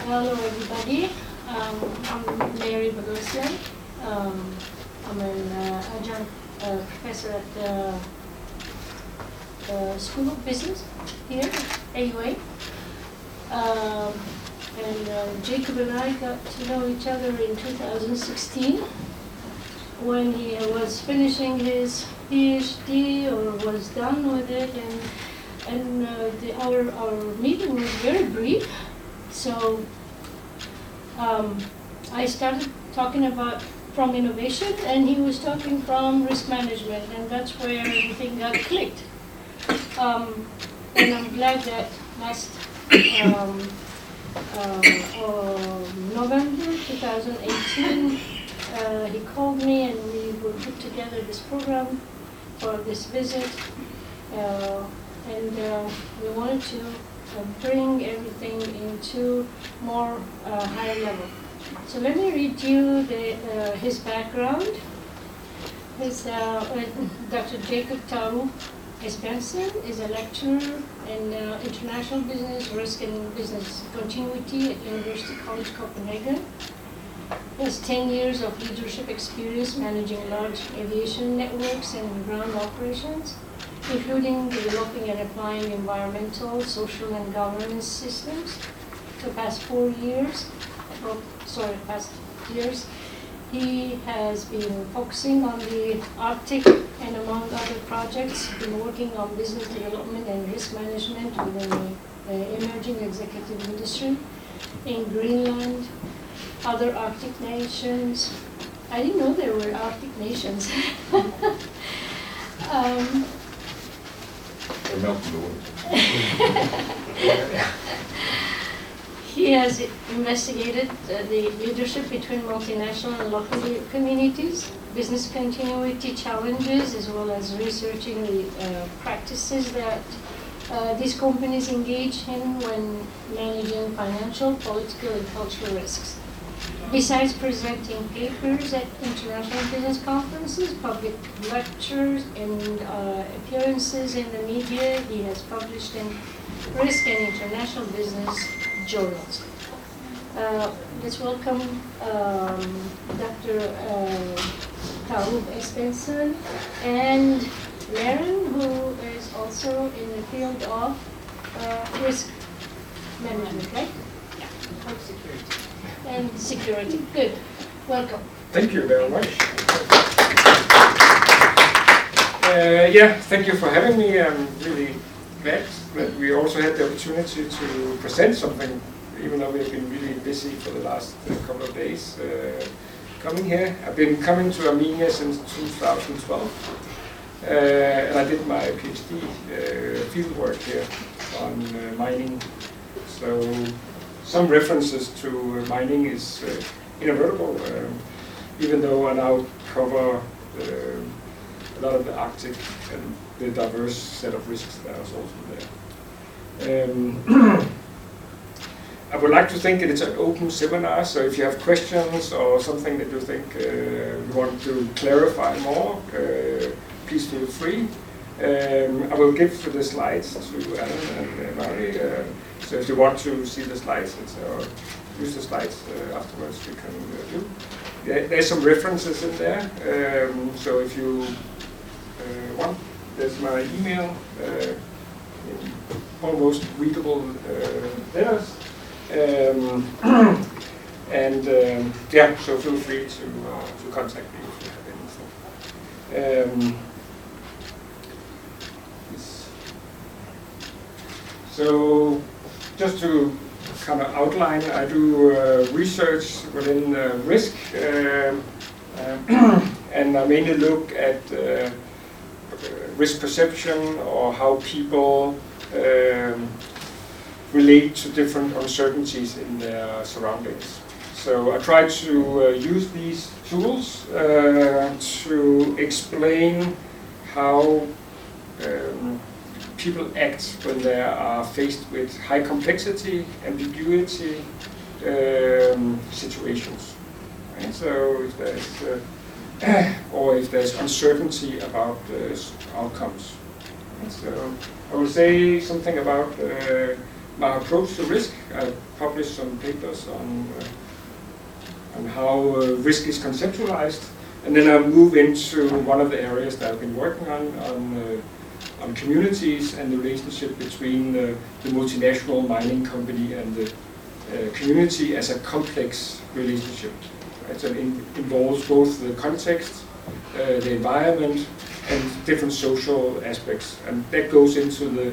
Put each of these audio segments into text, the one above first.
Hello, everybody. I'm Mary Bagosian. I'm an adjunct professor at the School of Business here at AUA. And Jacob and I got to know each other in 2016 when he was finishing his PhD or was done with it, and our meeting was very brief. So I started talking about from innovation, and he was talking from risk management, and that's where everything got clicked. And I'm glad that last November 2018, he called me and we would put together this program for this visit, and we wanted to bring everything into more higher level. So let me read you his background. Dr. Jacob Taarup-Esbensen is a lecturer in international business, risk and business continuity at University College Copenhagen. He has 10 years of leadership experience managing large aviation networks and ground operations, including developing and applying environmental, social, and governance systems. For the past 4 years, he has been focusing on the Arctic and among other projects, been working on business development and risk management within the emerging executive industry in Greenland, other Arctic nations. I didn't know there were Arctic nations. He has investigated the leadership between multinational and local communities, business continuity challenges, as well as researching the practices that these companies engage in when managing financial, political, and cultural risks. Besides presenting papers at international business conferences, public lectures, and appearances in the media, he has published in risk and international business journals. Let's welcome Dr. Taarup-Esbensen and Maren, who is also in the field of risk management, right? Yeah, security. And security. Good. Welcome. Thank you very much. Thank you for having me. I'm really glad that we also had the opportunity to present something, even though we've been really busy for the last couple of days coming here. I've been coming to Armenia since 2012, and I did my PhD fieldwork here on mining. So some references to mining is inevitable, even though I now cover a lot of the Arctic and the diverse set of risks that is also there. I would like to think that it's an open seminar, so if you have questions or something that you think you want to clarify more, please feel free. I will give the slides to Alan and Mary, so if you want to see the slides or use the slides afterwards, we can do. There's some references in there, so if you want, there's my email, almost readable letters, so feel free to contact me if you have anything. So just to kind of outline, I do research within risk, and I mainly look at risk perception or how people relate to different uncertainties in their surroundings. So I try to use these tools to explain how people act when they are faced with high complexity, ambiguity situations. Right? So if there's or if there's uncertainty about outcomes. And so I will say something about my approach to risk. I published some papers on how risk is conceptualized, and then I'll move into one of the areas that I've been working on communities and the relationship between the multinational mining company and the community as a complex relationship. Right? So it involves both the context, the environment, and different social aspects, and that goes into the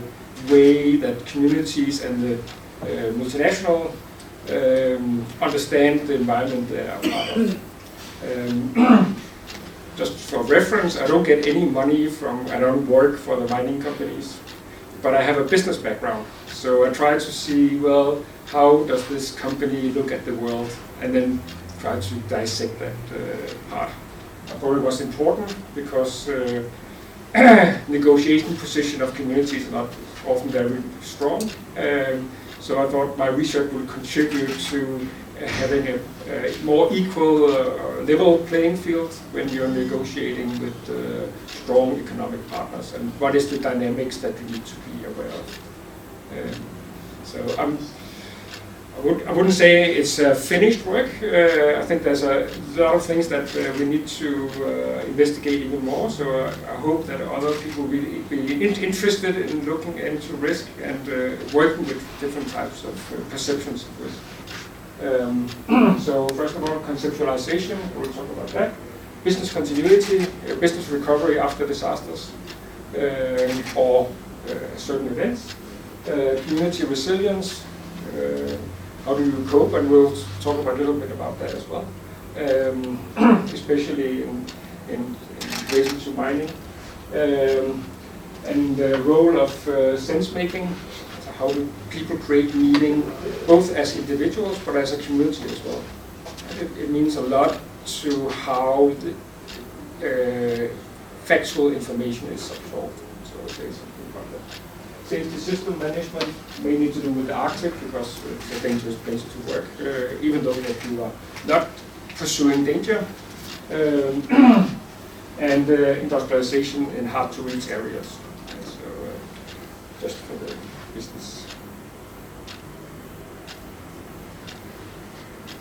way that communities and the multinational understand the environment they are part of. Just for reference, I don't get any money I don't work for the mining companies, but I have a business background. So I try to see, well, how does this company look at the world, and then try to dissect that part. I thought it was important because negotiation position of communities is not often very strong. So I thought my research would contribute to having a more equal level playing field when you're negotiating with strong economic partners, and what is the dynamics that you need to be aware of. So I wouldn't say it's finished work. I think there's a lot of things that we need to investigate even more. So I hope that other people will be interested in looking into risk and working with different types of perceptions of risk. So first of all, conceptualization, we'll talk about that. Business continuity, business recovery after disasters or certain events. Community resilience, how do you cope, and we'll talk about a little bit about that as well, especially in relation to mining. And the role of sense making. How do people create meaning, both as individuals but as a community as well? It means a lot to how the factual information is absorbed. So I'll say something about that. Safety system management, mainly to do with the Arctic, because it's a dangerous place to work, even though that you are not pursuing danger. And industrialization in hard-to-reach areas. So just for the business.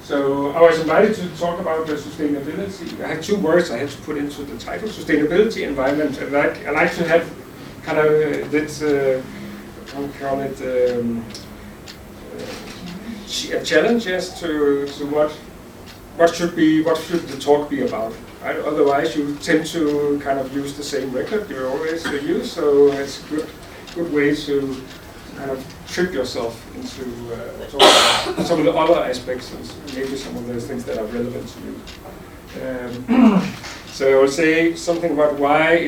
So I was invited to talk about sustainability. I had two words I had to put into the title: sustainability, environment. And I like to have kind of this, how we call it, a challenge as to what should the talk be about. Right? Otherwise, you tend to kind of use the same record you always use. So it's a good way to kind of trick yourself into talking about some of the other aspects and maybe some of those things that are relevant to you. So I will say something about why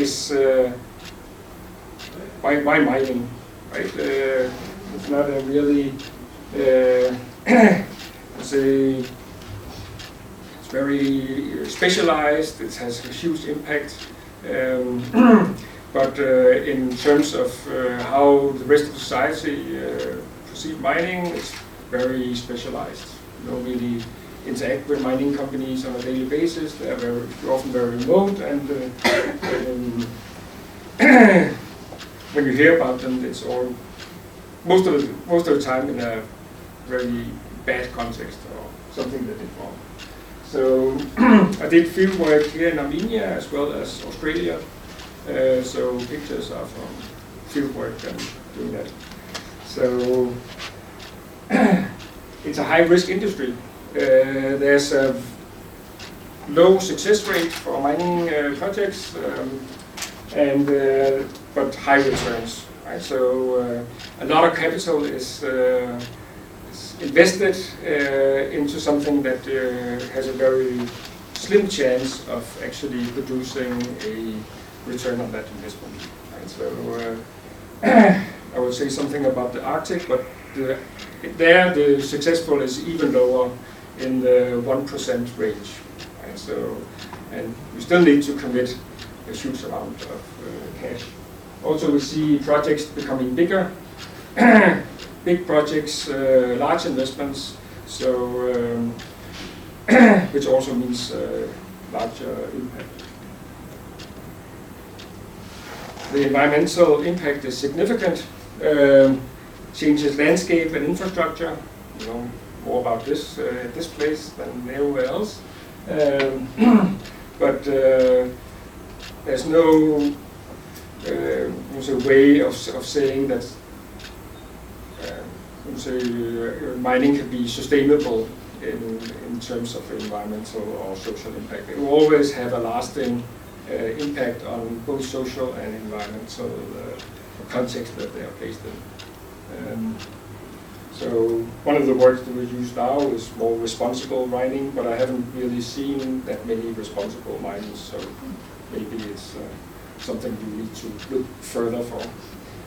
mining, right? It's not a really, say, it's very specialized. It has a huge impact. But in terms of how the rest of society perceive mining, it's very specialized. You don't really interact with mining companies on a daily basis. They are often very remote, and when you hear about them, it's all most of the time in a very bad context or something that is wrong. So I did field work here in Armenia as well as Australia. So pictures are from field work and doing that. So it's a high-risk industry. There's a low success rate for mining projects, but high returns. Right? So a lot of capital is invested into something that has a very slim chance of actually producing a return on that investment. Right? So I would say something about the Arctic, but the successful is even lower in the 1% range. Right? So, and we still need to commit a huge amount of cash. Also, we see projects becoming bigger, big projects, large investments. So, which also means larger impact. The environmental impact is significant. changes landscape and infrastructure. You know more about this at this place than anywhere else. But there's no way of saying that mining can be sustainable in terms of environmental or social impact. It will always have a lasting impact on both social and environmental context that they are placed in. So one of the words that we use now is more responsible mining, but I haven't really seen that many responsible mines, so maybe it's something you need to look further for.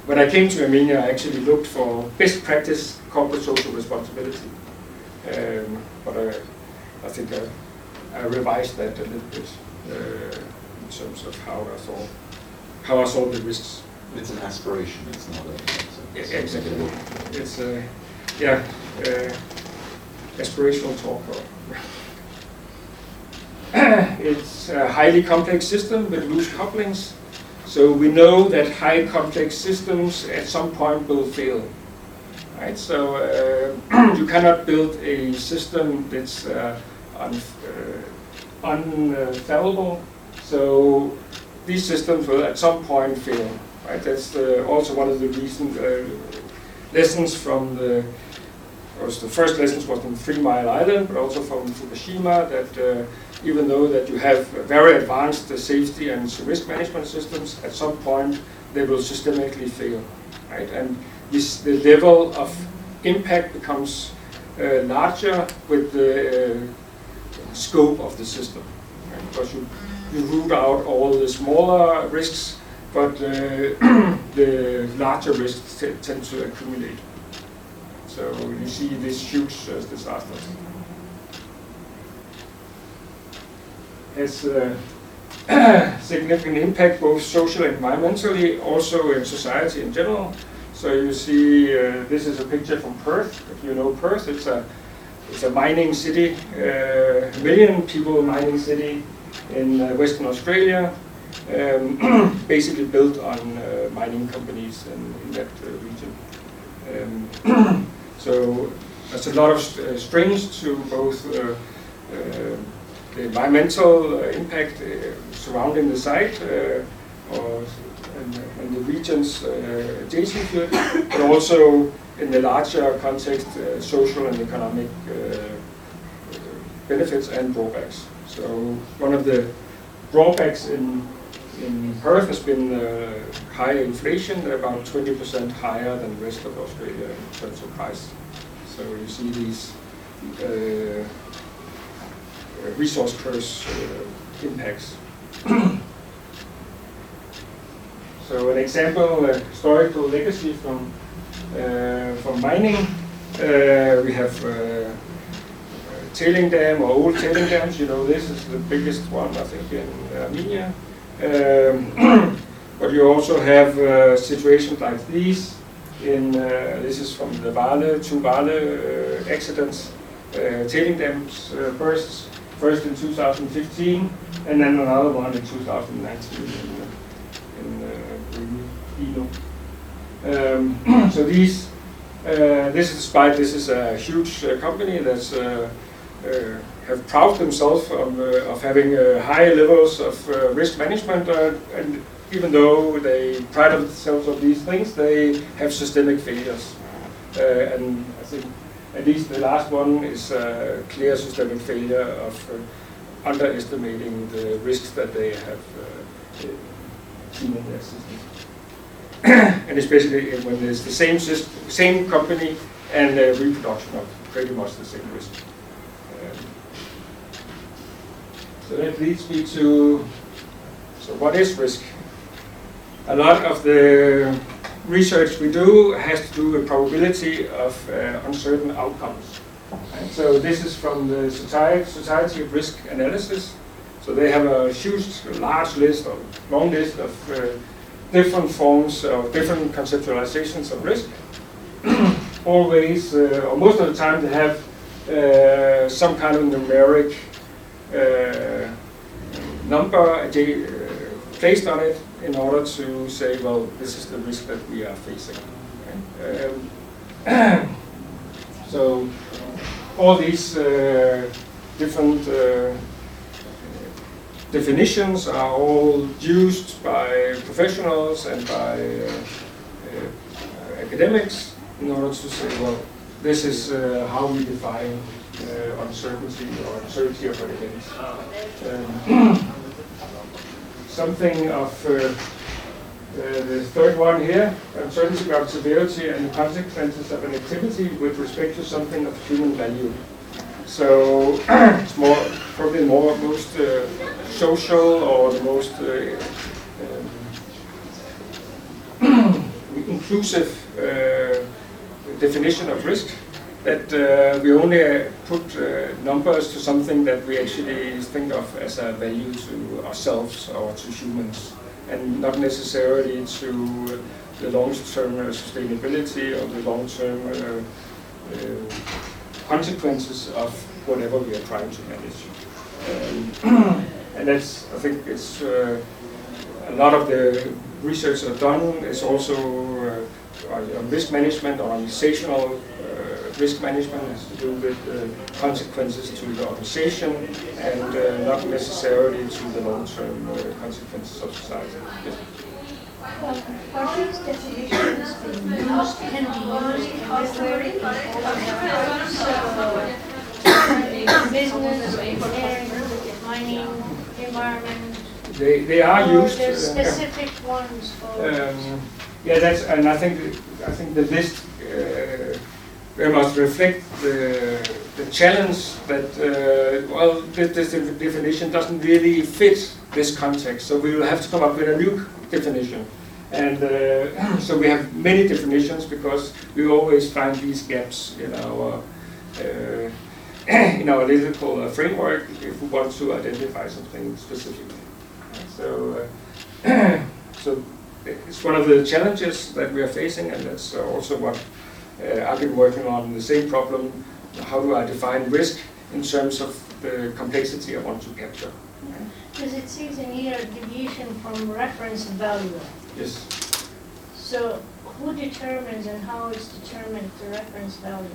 When I came to Armenia, I actually looked for best practice corporate social responsibility, but I think I revised that a little bit in terms of how I saw the risks. It's an aspiration, it's not a... Yeah, exactly. It's aspirational talk. It's a highly complex system with loose couplings. So we know that high complex systems at some point will fail. Right? So you cannot build a system that's unfallible. So these systems will at some point fail. Right? That's also one of the recent lessons from the first lessons was from 3 Mile Island, but also from Fukushima, that even though that you have very advanced safety and risk management systems, at some point they will systemically fail. Right? And the level of impact becomes larger with the scope of the system. Right? Because you root out all the smaller risks, but the larger risks tend to accumulate. So you see these huge disasters. Has significant impact both social and environmentally, also in society in general. So you see, this is a picture from Perth. If you know Perth, it's a mining city, a million people mining city in Western Australia, basically built on mining companies in that region. So there's a lot of strings to both the environmental impact surrounding the site and the regions adjacent to it, but also in the larger context, social and economic benefits and drawbacks. So one of the drawbacks in Perth has been high inflation, about 20% higher than the rest of Australia in terms of price. So you see these resource curse impacts. So an example, historical legacy from mining. We have tailing dam or old tailing dams. You know, this is the biggest one, I think, in Armenia. But you also have situations like these. This is from the two Vale accidents. Tailing dams bursts, first in 2015, and then another one in 2019 in Ilo. So this is a huge company that's have proved themselves of having high levels of risk management, and even though they pride themselves on these things, they have systemic failures. And I think at least the last one is a clear systemic failure of underestimating the risks that they have seen in their system. And especially when there's the same company and reproduction of pretty much the same risk. So that leads me to, so what is risk? A lot of the research we do has to do with probability of uncertain outcomes. And so this is from the Society of Risk Analysis. So they have a large list or long list of different forms of different conceptualizations of risk. Always, or most of the time, they have some kind of numeric number placed on it in order to say, well, this is the risk that we are facing. Okay? So all these different definitions are all used by professionals and by academics in order to say, well, this is how we define uncertainty or uncertainty of an event. Something of the third one here, uncertainty about severity and the consequences of an activity with respect to something of human value. So it's probably most social or the most inclusive definition of risk, that we only put numbers to something that we actually think of as a value to ourselves or to humans, and not necessarily to the long-term sustainability or the long-term consequences of whatever we are trying to manage. And that's, I think it's a lot of the research I've done is also on risk management, or organizational risk management, has to do with consequences to the organization and not necessarily to the long-term consequences of society. Yes. Are these definitions being used, can be used everywhere in all business, engineering, mining, environment? They are used. There's specific ones for. Yeah, and I think the list very much reflect the challenge that well, this definition doesn't really fit this context. So we will have to come up with a new definition, and so we have many definitions because we always find these gaps in our analytical framework if we want to identify something specifically. So it's one of the challenges that we are facing, and that's also what I've been working on, the same problem. How do I define risk in terms of the complexity I want to capture? Because it says in here deviation from reference value. Yes. So who determines and how is determined the reference value?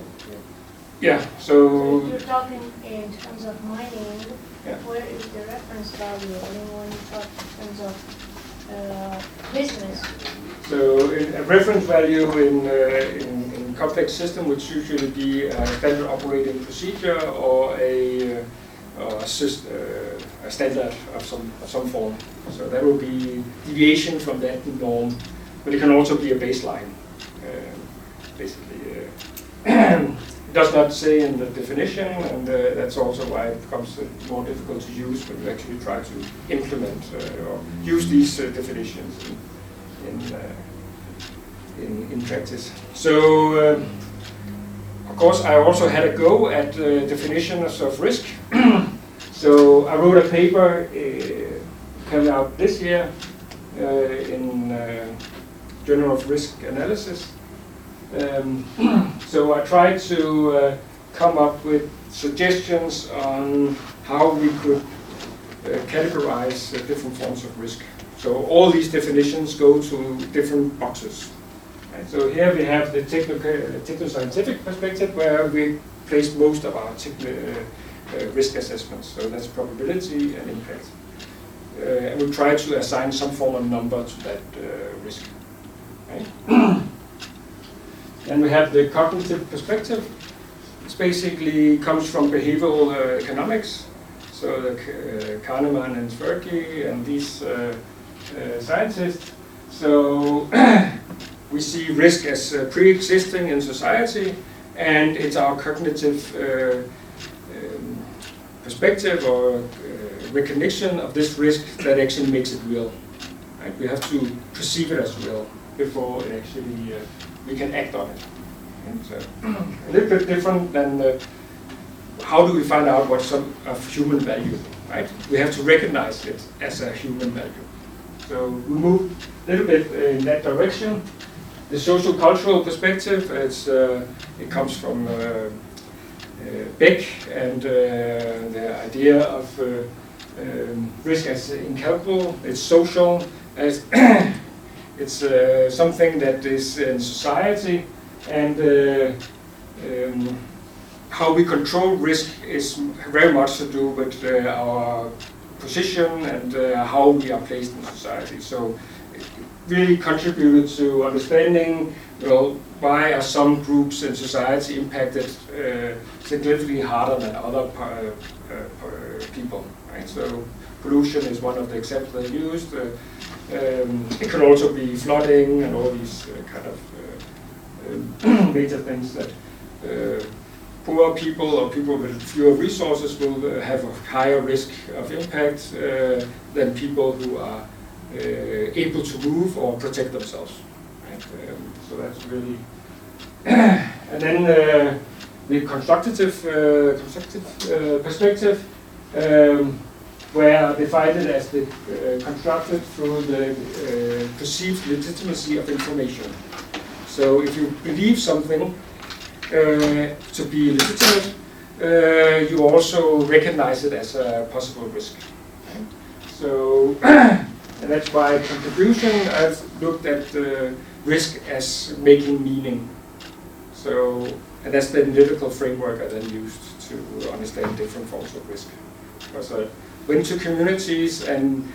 Yeah, So you're talking in terms of mining, yeah. Where is the reference value? I mean, when you talk in terms of business. So a reference value in complex system would usually be a standard operating procedure or a standard of some form. So that will be deviation from that norm, but it can also be a baseline. Basically, it does not say in the definition, and that's also why it becomes more difficult to use when you actually try to implement or use these definitions in practice. So, of course, I also had a go at definitions of risk. So I wrote a paper coming out this year in Journal of Risk Analysis. So I tried to come up with suggestions on how we could categorize different forms of risk. So all these definitions go to different boxes. And so here we have the techno-scientific perspective, where we place most of our risk assessments. So that's probability and impact. And we try to assign some form of number to that risk. Right? Then we have the cognitive perspective. It basically comes from behavioral economics. So the Kahneman and Tversky and these scientists. So we see risk as pre-existing in society, and it's our cognitive perspective or recognition of this risk that actually makes it real. Right? We have to perceive it as real before it actually we can act on it. And so a little bit different than how do we find out what's of human value, right? We have to recognize it as a human value. So we move a little bit in that direction. The social-cultural perspective, it comes from Beck and the idea of risk as incalculable. It's social, as it's something that is in society And how we control risk is very much to do with our position and how we are placed in society. So it really contributed to understanding, why are some groups in society impacted significantly harder than other people, right? So pollution is one of the examples I used. It can also be flooding and all these kind of major things that poor people or people with fewer resources will have a higher risk of impact than people who are able to move or protect themselves. Right? So that's really, and then the constructive perspective, where defined it as the constructed through the perceived legitimacy of information. So if you believe something to be legitimate, you also recognize it as a possible risk. Right? So, and that's why contribution, I've looked at risk as making meaning. So, and that's the analytical framework I then used to understand different forms of risk. Because I went to communities, and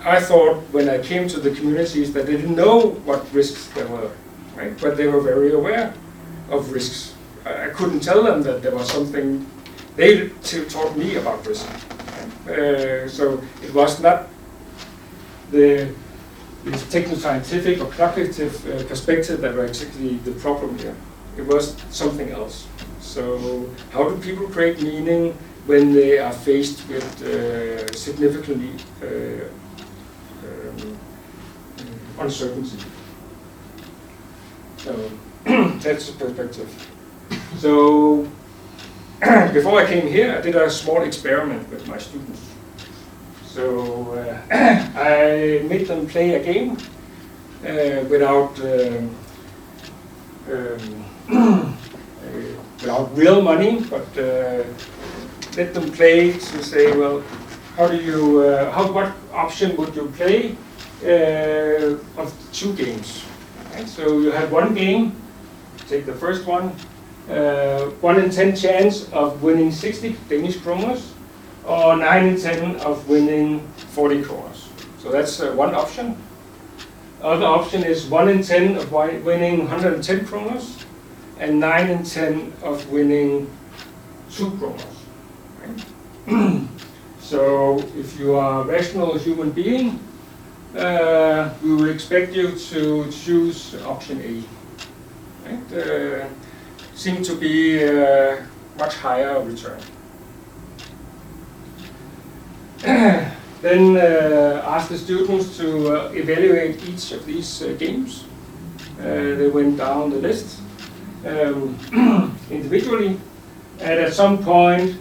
I thought when I came to the communities that they didn't know what risks there were, right? But they were very aware of risks. I couldn't tell them that there was something. They taught me about risk. Right? So it was not the techno-scientific or cognitive perspective that were exactly the problem here. It was something else. So how do people create meaning when they are faced with significantly uncertainty? So that's the perspective. So before I came here, I did a small experiment with my students. So I made them play a game without real money, but let them play to say, well, how do you, what option would you play of two games? Right? So you have one game, take the first one, 1 in 10 chance of winning 60 Danish kroners, or 9 in 10 of winning 40 kroners. So that's one option. Other option is 1 in 10 of winning 110 kroners, and 9 in 10 of winning 2 kroners. Right? So if you are a rational human being, we would expect you to choose option A. Right? Seem to be a much higher return. Then ask the students to evaluate each of these games. They went down the list individually, and at some point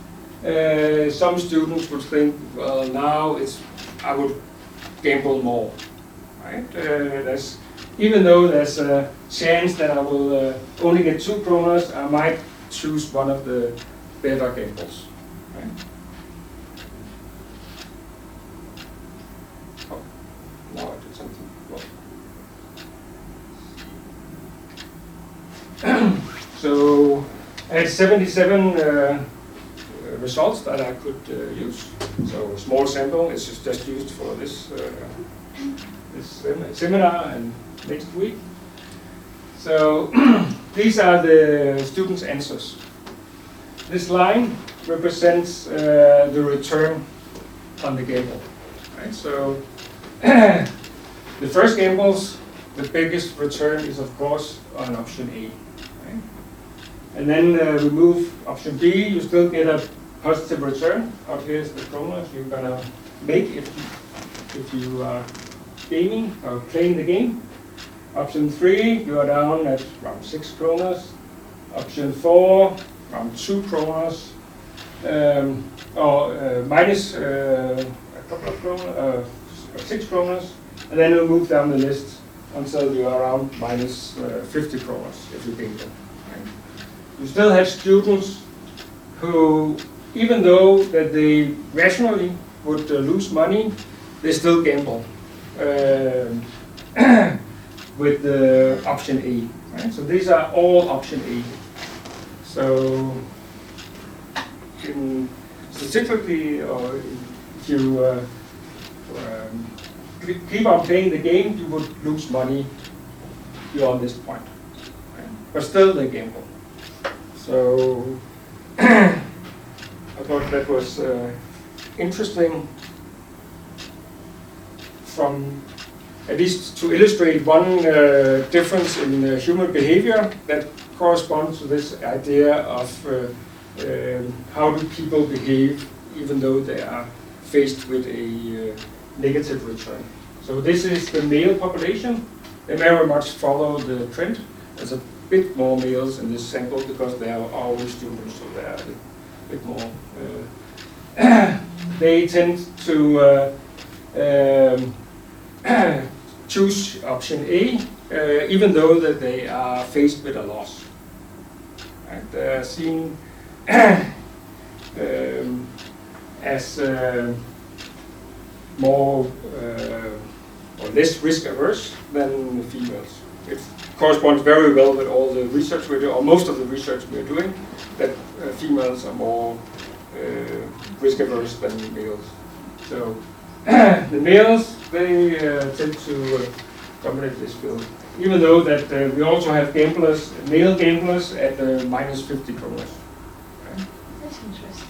some students would think, well, now I would gamble more. Right? Even though there's a chance that I will only get 2 kroners, I might choose one of the better gambles. Right? Oh, now I did something wrong. So I had 77 results that I could use. So a small sample is just used for this seminar and next week. So these are the students' answers. This line represents the return on the gamble. Right? So the first gambles, the biggest return is of course on option A. Right? And then we move option B, you still get a positive return. Out here is the kroners you're gonna make if you are gaming or playing the game. Option 3, you are down at around 6 kroners. Option 4, around 2 kroners, or minus a couple of kroners, 6 kroners, and then you'll move down the list until you are around minus 50 kroners if you gamble. Right? You still have students who, even though that they rationally would lose money, they still gamble with the option A. Right? So these are all option A. So statistically, or if you keep on playing the game, you would lose money beyond this point. Right? But still they gamble. So I thought that was interesting from at least to illustrate one difference in human behavior that corresponds to this idea of how do people behave even though they are faced with a negative return. So this is the male population. They very much follow the trend. There's a bit more males in this sample because they are our students, so they are a bit more. They tend to choose option A, even though that they are faced with a loss. Right? They are seen as more or less risk averse than the females. It corresponds very well with all the research we do, or most of the research we're doing, that females are more risk averse than males. So the males, they tend to dominate this field, even though that we also have gamblers, male gamblers at -50 kroner. That's interesting.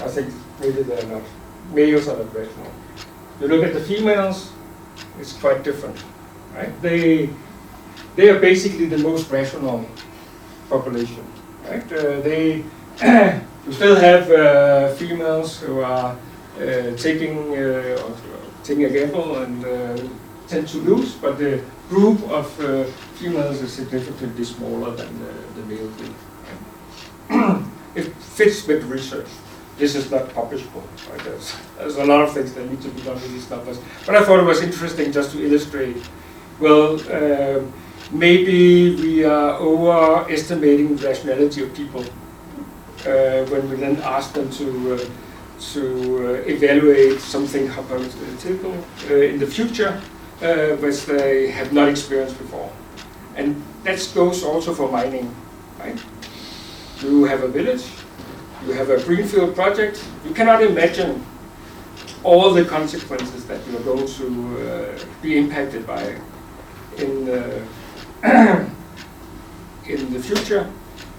I think maybe they're not. Males are not rational. You look at the females, it's quite different, right? They are basically the most rational population, right? You still have females who are taking a gamble and tend to lose, but the group of females is significantly smaller than the male group. It fits with research. This is not published book. Right? There's a lot of things that need to be done with these numbers. But I thought it was interesting just to illustrate, well, maybe we are overestimating the rationality of people when we then ask them to evaluate something hypothetical in the future, which they have not experienced before. And that goes also for mining, right? You have a village, you have a greenfield project, you cannot imagine all the consequences that you are going to be impacted by in the future.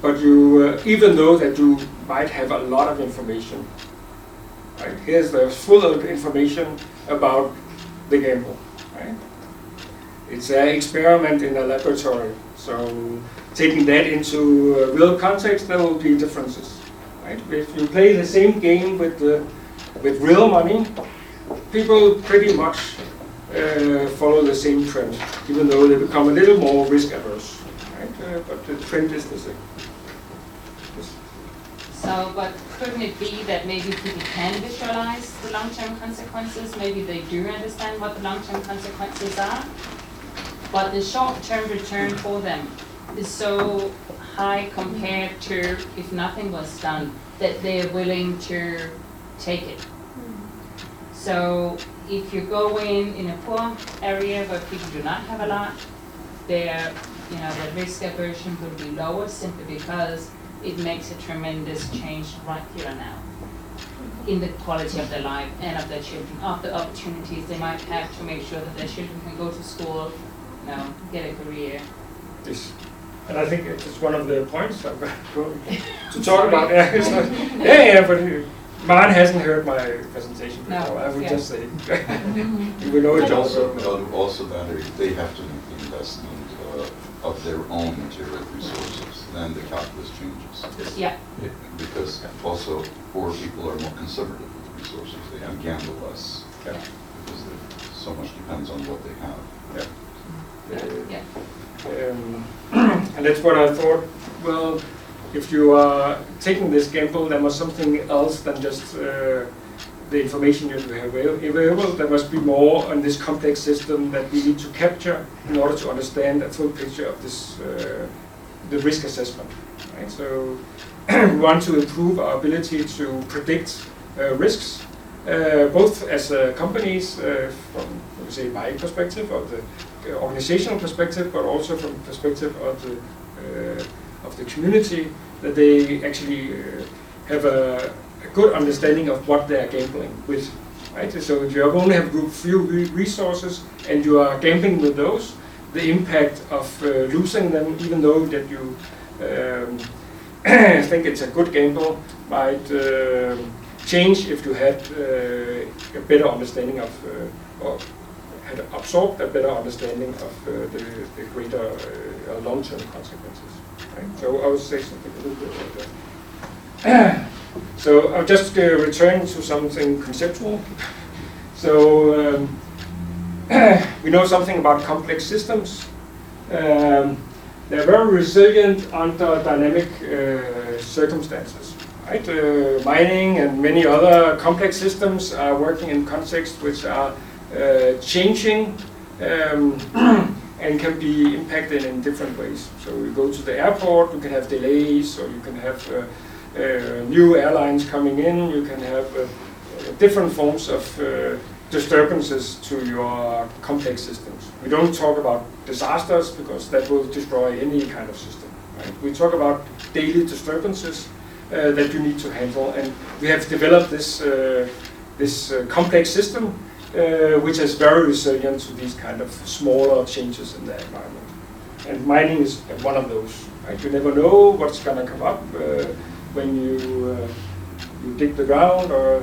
But you, even though that you might have a lot of information, right? Here's the full of information about the gamble, right? It's an experiment in a laboratory, so taking that into real context, there will be differences. Right? If you play the same game with real money, people pretty much follow the same trend, even though they become a little more risk averse. Right? But the trend is the same. Yes. So, but couldn't it be that maybe people can visualize the long-term consequences? Maybe they do understand what the long-term consequences are, but the short-term return for them is so high compared to if nothing was done that they're willing to take it. So if you go in a poor area where people do not have a lot, their risk aversion will be lower simply because it makes a tremendous change right here and now in the quality of their life and of their children, of the opportunities they might have to make sure that their children can go to school, get a career. Yes. And I think it's one of the points I'm going to talk about. Yeah, but Maren hasn't heard my presentation before. No, I would just say, you will know it also. Also that they have to make the investment of their own material resources, then the calculus changes. Yeah. Because also poor people are more conservative with the resources. They can gamble less because so much depends on what they have. Yeah. And that's what I thought, well, if you are taking this gamble, there must something else than just the information you have available. There must be more on this complex system that we need to capture in order to understand a full picture of this, the risk assessment. Right? So we want to improve our ability to predict risks, both as companies from, say, my perspective of the organizational perspective, but also from the perspective of the community, that they actually have a good understanding of what they are gambling with. Right? So if you only have few resources and you are gambling with those, the impact of losing them, even though that you think it's a good gamble, might change if you had a better understanding of, or had absorbed a better understanding of the greater long-term consequences. Right? So I would say something a little bit about that. So I'll just return to something conceptual. So we know something about complex systems. They're very resilient under dynamic circumstances. Right? Mining and many other complex systems are working in contexts which are changing and can be impacted in different ways. So you go to the airport, you can have delays, or you can have new airlines coming in, you can have different forms of disturbances to your complex systems. We don't talk about disasters because that will destroy any kind of system. Right? We talk about daily disturbances that you need to handle, and we have developed this complex system which is very resilient to these kind of smaller changes in the environment. And mining is one of those. Right? You never know what's going to come up when you dig the ground, or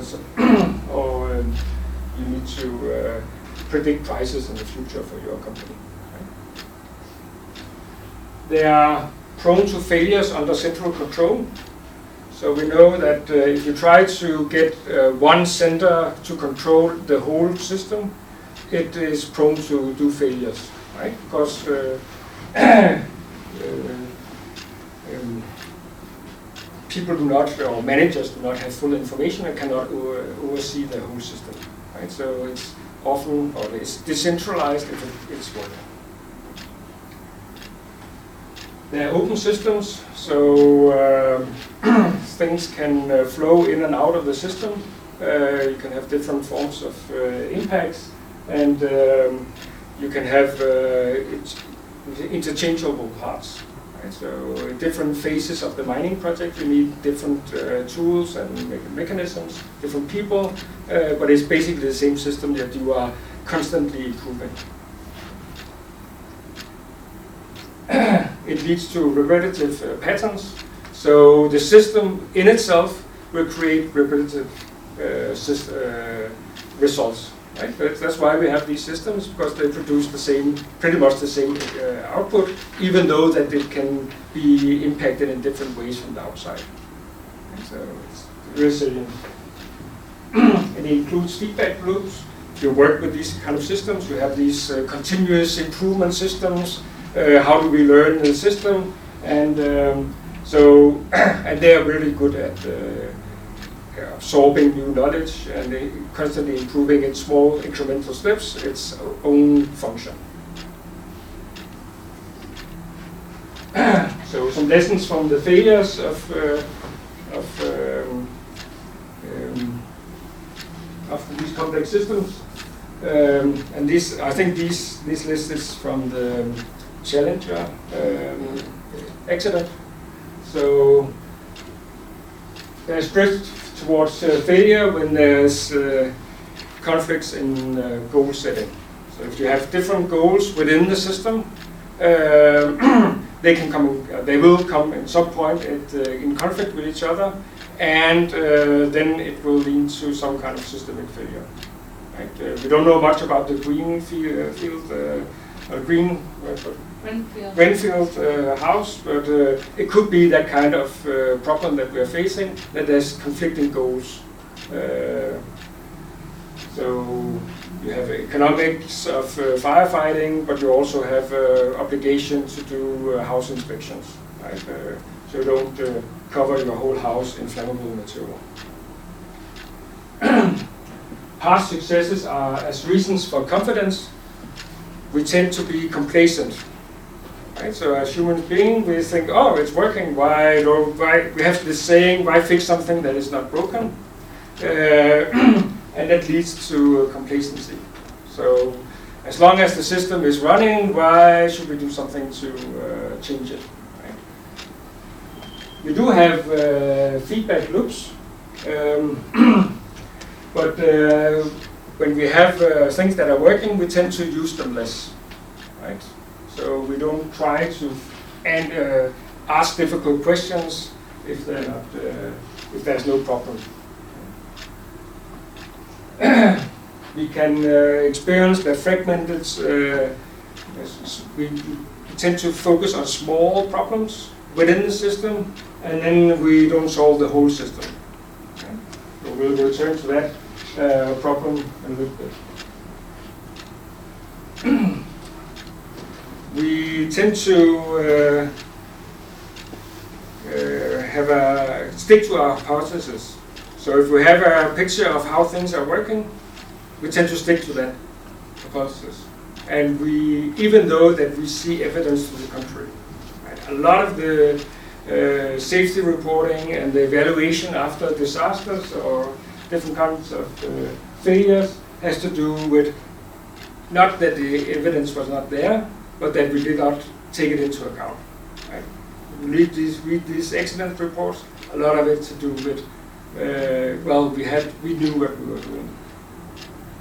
you need to predict prices in the future for your company. Right? They are prone to failures under central control. So we know that if you try to get one center to control the whole system, it is prone to do failures, right? Because people do not, or managers do not have full information and cannot oversee the whole system, right? So it's often, or it's decentralized if it's working. They're open systems, so things can flow in and out of the system. You can have different forms of impacts, and you can have interchangeable parts. Right? So in different phases of the mining project, you need different tools and mechanisms, different people, but it's basically the same system that you are constantly improving. It leads to repetitive patterns. So the system in itself will create repetitive results. Right? That's why we have these systems, because they produce the same, pretty much the same output, even though that it can be impacted in different ways from the outside. So it's resilient. It includes feedback loops. If you work with these kind of systems, you have these continuous improvement systems. How do we learn the system? And and they are really good at absorbing new knowledge and constantly improving in small incremental steps its own function. So some lessons from the failures of these complex systems, and this, I think this list is from the Challenger accident. So there's drift towards failure when there's conflicts in goal setting. So if you have different goals within the system, they will come at some point in conflict with each other, and then it will lead to some kind of systemic failure. Right? We don't know much about the Greenfield house, but it could be that kind of problem that we're facing, that there's conflicting goals. So you have economics of firefighting, but you also have obligation to do house inspections, right? So you don't cover your whole house in flammable material. Past successes are as reasons for confidence. We tend to be complacent. Right? So as human beings, we think, oh, it's working. Why we have this saying, why fix something that is not broken? And that leads to complacency. So as long as the system is running, why should we do something to change it? Right? You do have feedback loops, but when we have things that are working, we tend to use them less. Right? So we don't try to ask difficult questions if they're not, if there's no problem. We can experience the fragmented. We tend to focus on small problems within the system, and then we don't solve the whole system. Okay? So we'll return to that problem in a little bit. We tend to stick to our hypothesis. So if we have a picture of how things are working, we tend to stick to that hypothesis. And even though that we see evidence to the contrary. Right? A lot of the safety reporting and the evaluation after disasters or different kinds of failures has to do with not that the evidence was not there, but that we did not take it into account. Right? Read these accident reports. A lot of it to do with we knew what we were doing,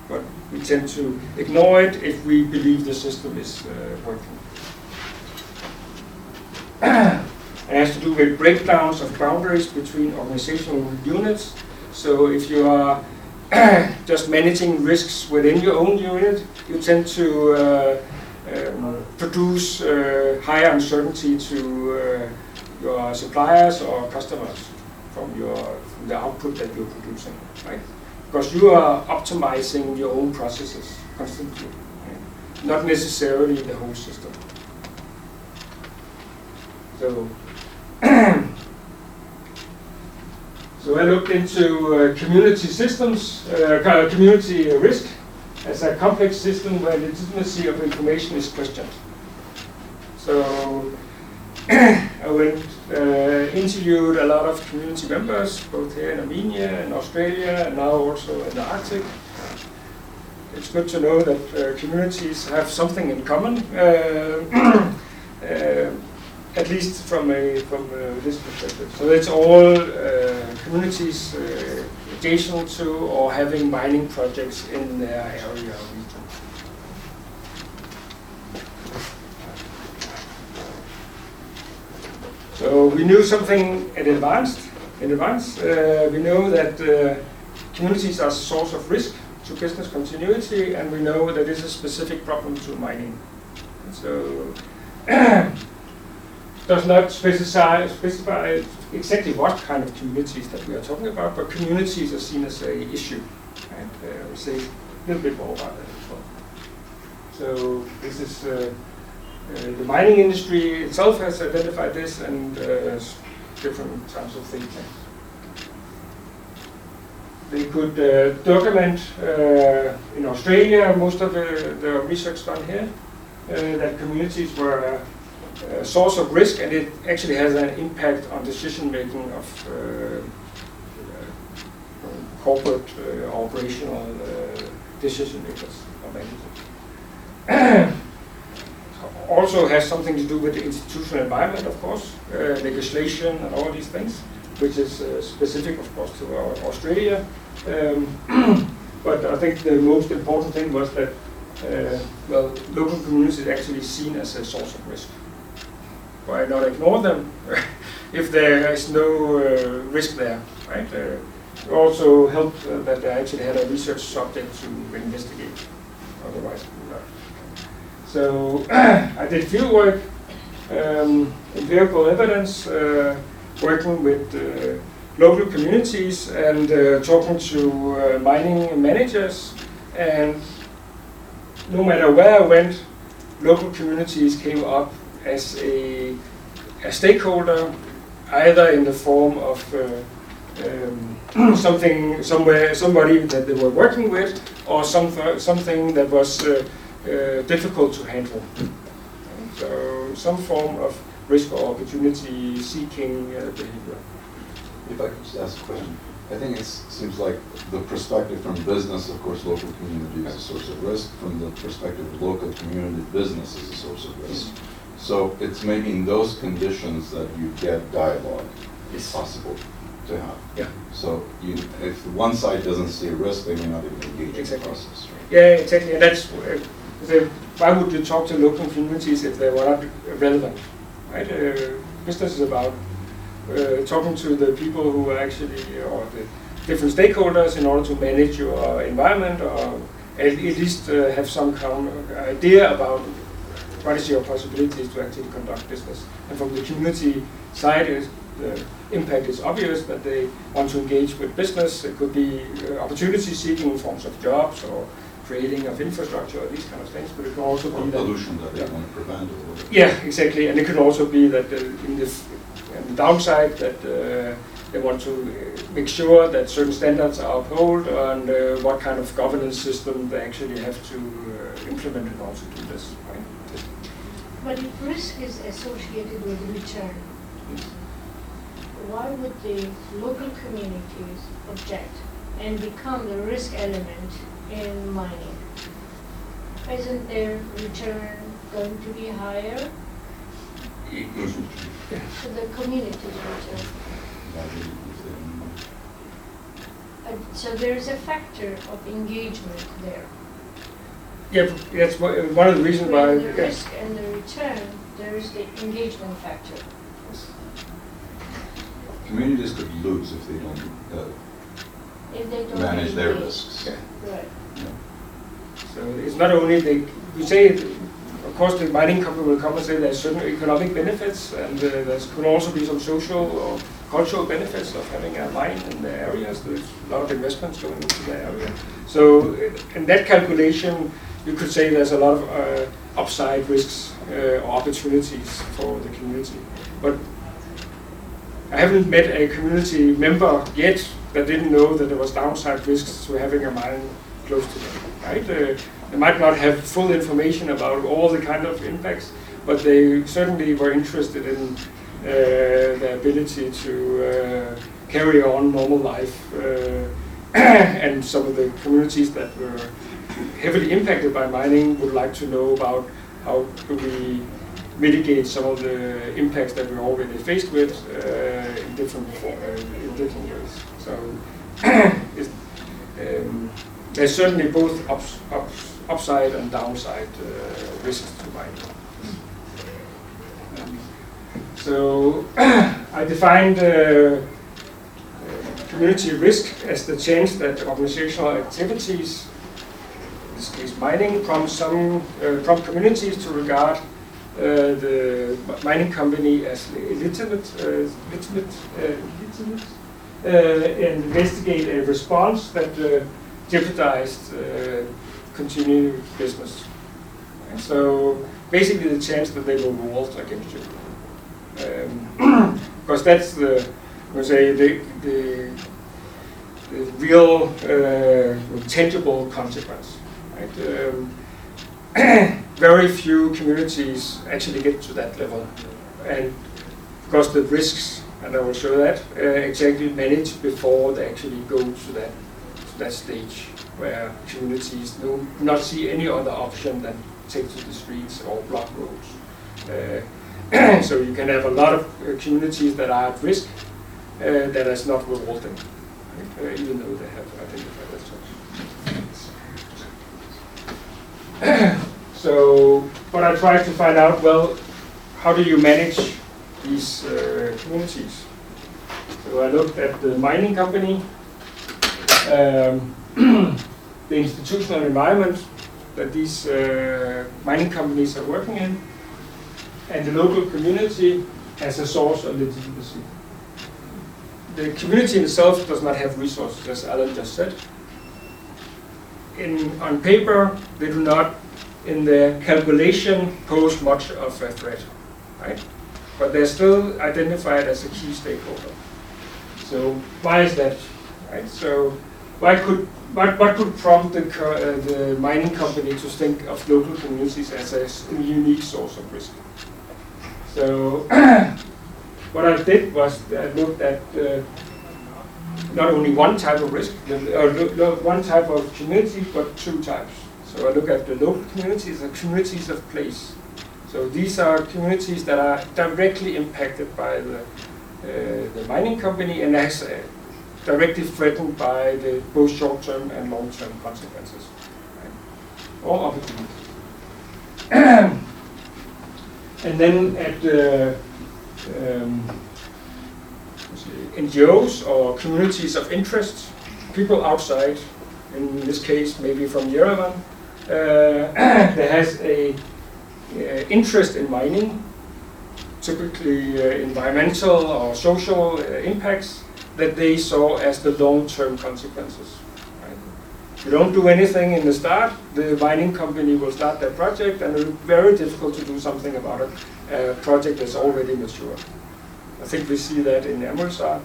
but we tend to ignore it if we believe the system is working. It has to do with breakdowns of boundaries between organizational units. So if you are just managing risks within your own unit, you tend to produce higher uncertainty to your suppliers or customers from the output that you're producing, right? Because you are optimizing your own processes constantly, right? Not necessarily the whole system. So, so I looked into community systems, community risk, as a complex system where legitimacy of information is questioned. So I went, interviewed a lot of community members, both here in Armenia and Australia, and now also in the Arctic. It's good to know that communities have something in common, at least from this perspective. So it's all communities adjacent to or having mining projects in their area or region. So we knew something in advance. We know that communities are a source of risk to business continuity, and we know that this is a specific problem to mining. And so does not specify exactly what kind of communities that we are talking about, but communities are seen as an issue, and we'll say a little bit more about that as well. So this is the mining industry itself has identified this, and different types of think tanks. They could document in Australia, most of the research done here, that communities were a source of risk, and it actually has an impact on decision making of corporate operational decision makers or managers. Also has something to do with the institutional environment, of course, legislation and all these things, which is specific, of course, to Australia. But I think the most important thing was that local communities is actually seen as a source of risk. Why not ignore them if there is no risk there, right? Also helped that they actually had a research subject to investigate, otherwise not. So I did field work, empirical evidence, working with local communities and talking to mining managers, and no matter where I went, local communities came up as a stakeholder, either in the form of somebody that they were working with, or something that was difficult to handle. So some form of risk or opportunity seeking behavior. If I could just ask a question. I think it seems like the perspective from business, of course, local community is a source of risk. From the perspective of local community, business is a source of risk. So it's maybe in those conditions that you get dialogue is possible to have. Yeah. So if one side doesn't see a risk, they may not even engage in the process. Right? Yeah, exactly. And that's why would you talk to local communities if they were not relevant, right? Business is about talking to the people who are actually, or the different stakeholders in order to manage your environment, or at least have some kind of idea about what is your possibilities to actually conduct business. And from the community side, the impact is obvious that they want to engage with business. It could be opportunity seeking in forms of jobs or creating of infrastructure or these kind of things, but it can also be that pollution that they want to prevent. Or yeah, exactly, and it could also be that in the downside that they want to make sure that certain standards are upheld and what kind of governance system they actually have to implement in order to do this. Right? But if risk is associated with return, why would the local communities object and become the risk element in mining? Isn't their return going to be higher? To the community's return. So there's a factor of engagement there. Yeah, that's one of the reasons why. Between the risk and the return, there is the engagement factor. Communities could lose if they don't If they don't manage their engage. risks. Yeah. Right. So it's not only we say, of course, the mining company will come and say there's certain economic benefits, and there could also be some social or cultural benefits of having a mine in the areas. There's a lot of investments going into the area. So in that calculation, you could say there's a lot of upside risks or opportunities for the community. But I haven't met a community member yet that didn't know that there was downside risks to having a mine close to them. Right? They might not have full information about all the kind of impacts, but they certainly were interested in the ability to carry on normal life. And some of the communities that were heavily impacted by mining would like to know about how do we mitigate some of the impacts that we're already faced with in different ways. So there's certainly both upside and downside risks to mining. So I defined community risk as the change that organizational activities, in this case mining, prompt communities to regard the mining company as legitimate and investigate a response that jeopardized continued business. And so basically the chance that they will revolt against you. Because that's the real tangible consequence. Right? Very few communities actually get to that level, and because the risks, and I will show that, exactly managed before they actually go to that stage where communities do not see any other option than take to the streets or block roads. So you can have a lot of communities that are at risk that is not revolting, right? Even though they have identified that such. So, but I tried to find out, well, how do you manage these communities? So I looked at the mining company, the institutional environment that these mining companies are working in, and the local community as a source of legitimacy. The community itself does not have resources, as Alan just said. On paper, they do not, in their calculation, pose much of a threat, right? But they're still identified as a key stakeholder. So why is that, right? So what could prompt the mining company to think of local communities as a unique source of risk? So what I did was I looked at not only one type of risk, or one type of community, but two types. So I look at the local communities and communities of place. So these are communities that are directly impacted by the mining company and directly threatened by the both short-term and long-term consequences. Right? All opportunities. And then at the NGOs or communities of interest, people outside, in this case maybe from Yerevan, that has a interest in mining, typically environmental or social impacts that they saw as the long-term consequences. Right? If you don't do anything in the start, the mining company will start their project, and it's very difficult to do something about it. A project that's already mature. I think we see that in Amritsar.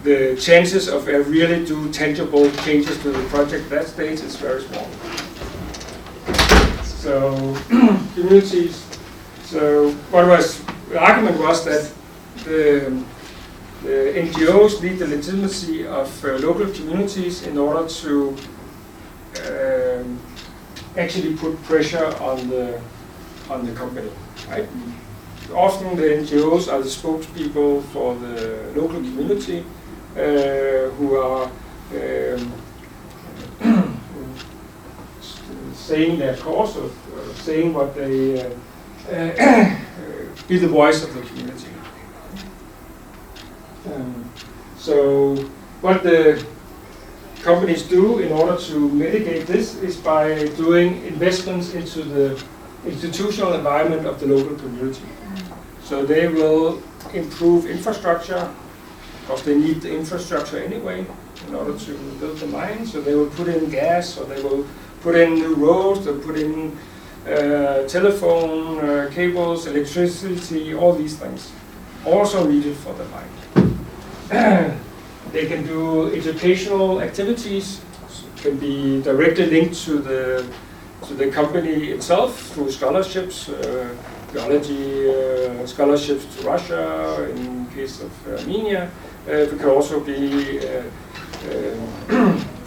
The chances of really do tangible changes to the project at that stage is very small. So communities. So the argument was that the NGOs need the legitimacy of local communities in order to actually put pressure on the company. Right? Often the NGOs are the spokespeople for the local community who are saying their cause, or saying what they be the voice of the community. So what the companies do in order to mitigate this is by doing investments into the institutional environment of the local community. So they will improve infrastructure, because they need the infrastructure anyway in order to build the mine. So they will put in gas, or they will put in new roads, they'll put in telephone cables, electricity, all these things, also needed for the mine. They can do educational activities, can be directly linked to the company itself through scholarships, geology scholarships to Russia in case of Armenia. It could also be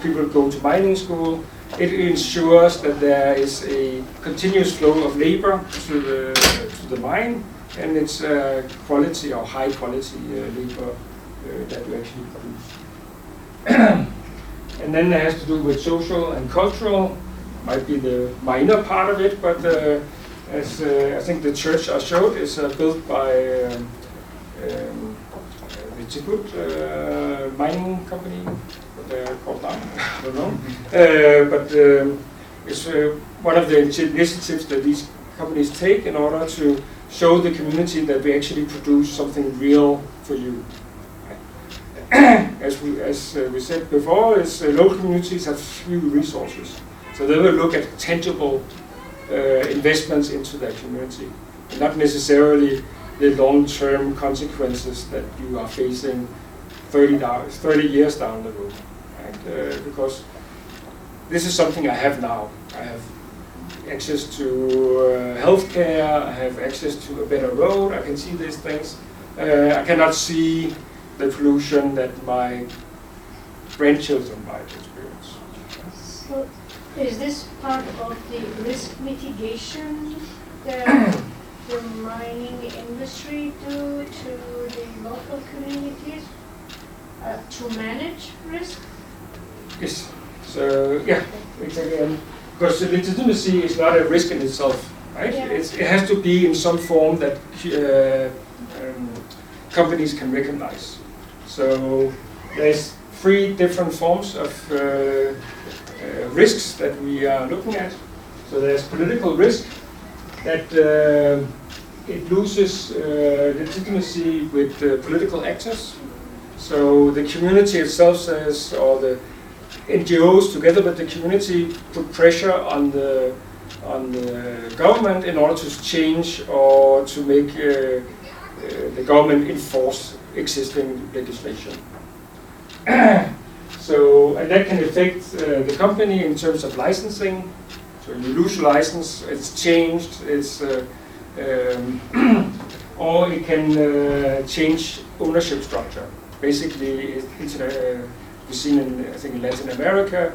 people go to mining school. It ensures that there is a continuous flow of labor to the mine, and it's quality or high quality labor that we actually produce. And then it has to do with social and cultural, might be the minor part of it, but as I think the church I showed is built by the Tibet mining company, what they're called now, I don't know. But it's one of the initiatives that these companies take in order to show the community that we actually produce something real for you. As we said before, is local communities have few resources, so they will look at tangible investments into their community, and not necessarily the long-term consequences that you are facing 30 years down the road. Right? Because this is something I have now. I have access to healthcare, I have access to a better road, I can see these things. I cannot see the pollution that my grandchildren might experience. So, is this part of the risk mitigation that the mining industry do to the local communities to manage risk? Yes. So yeah, exactly. Because the legitimacy is not a risk in itself, right? Yeah. It has to be in some form that companies can recognize. So there's 3 different forms of risks that we are looking at. So there's political risk, that it loses legitimacy with political actors. So the community itself says, or the NGOs together with the community put pressure on the government in order to change or to make the government enforce existing legislation. So, and that can affect the company in terms of licensing. So you lose your license, it's changed, it's or it can change ownership structure. Basically, we've seen in, I think, in Latin America,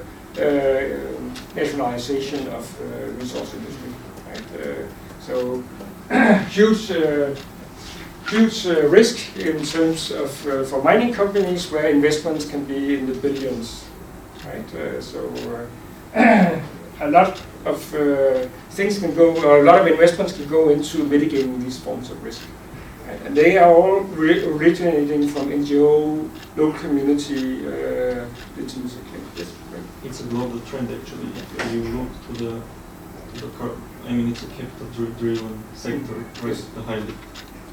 nationalization of resource industry. Right? So huge risk in terms of for mining companies where investments can be in the billions. Right? A lot of things can go, or a lot of investments can go into mitigating these forms of risk. Right? And they are all originating from NGO, local community legitimacy claims. Yes, right. It's a global trend actually. If you look to the it's a capital-driven sector, right? Yes. The highly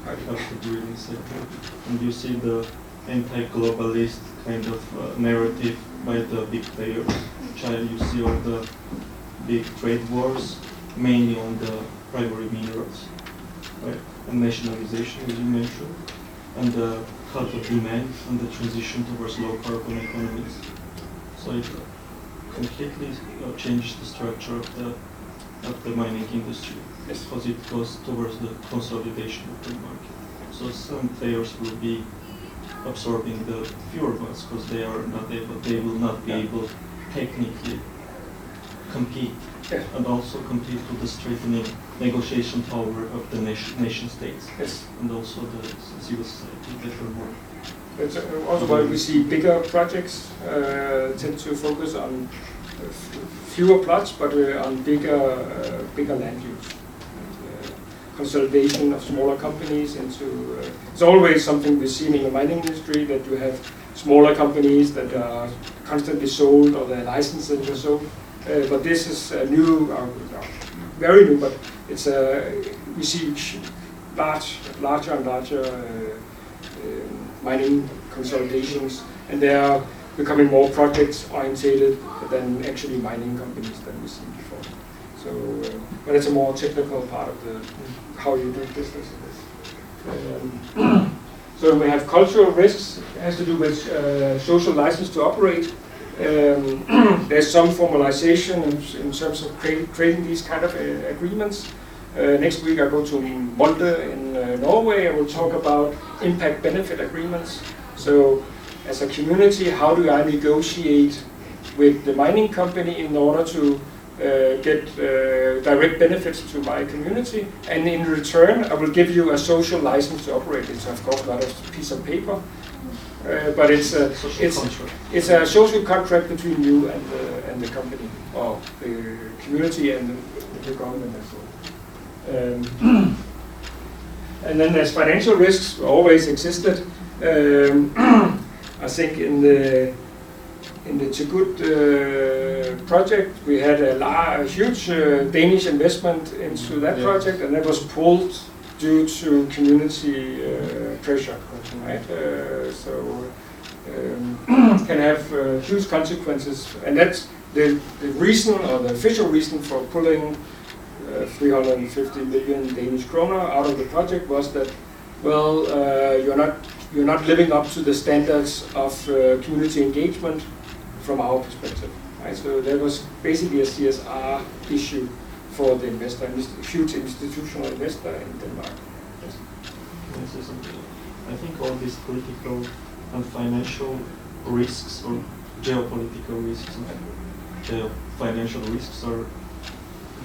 capital-driven sector. And you see the anti-globalist kind of narrative by the big players. You see all the big trade wars, mainly on the primary minerals, right? And nationalization, as you mentioned, and the cut of demand and the transition towards low carbon economies. So it completely changes the structure of the mining industry, Yes. because it goes towards the consolidation of the market. So some players will be absorbing the fewer ones because they will not be able technically compete, Yeah. and also compete to the strengthening negotiation power of the nation states, Yes. and also the civil society that are more. That's also why we see bigger projects tend to focus on fewer plots, but on bigger land use. And, consolidation of smaller companies into. It's always something we've seen in the mining industry, that you have smaller companies that are constantly sold, or their licenses are sold. But this is a new, very new, but it's we see larger and larger mining consolidations, and they are becoming more project-oriented than actually mining companies that we've seen before. So, but it's a more technical part of how you do business. So we have cultural risks. It has to do with social license to operate. There's some formalization in terms of creating these kind of agreements. Next week I go to Molde in Norway. I will talk about impact benefit agreements. So as a community, how do I negotiate with the mining company in order to get direct benefits to my community, and in return I will give you a social license to operate. It's of course not a piece of paper, but it's a social contract between you and the company, or the community and the government as well. And then there's financial risks, always existed. I think in the Tegut project, we had a huge Danish investment into that project, and that was pulled due to community pressure, right? Can have huge consequences, and that's the reason, or the official reason for pulling 350 million Danish kroner out of the project was that, well, you're not living up to the standards of community engagement from our perspective, right? So that was basically a CSR issue for the investor, a huge institutional investor in Denmark. Yes. Can I say something? I think all these political and financial risks, or geopolitical risks and financial risks, are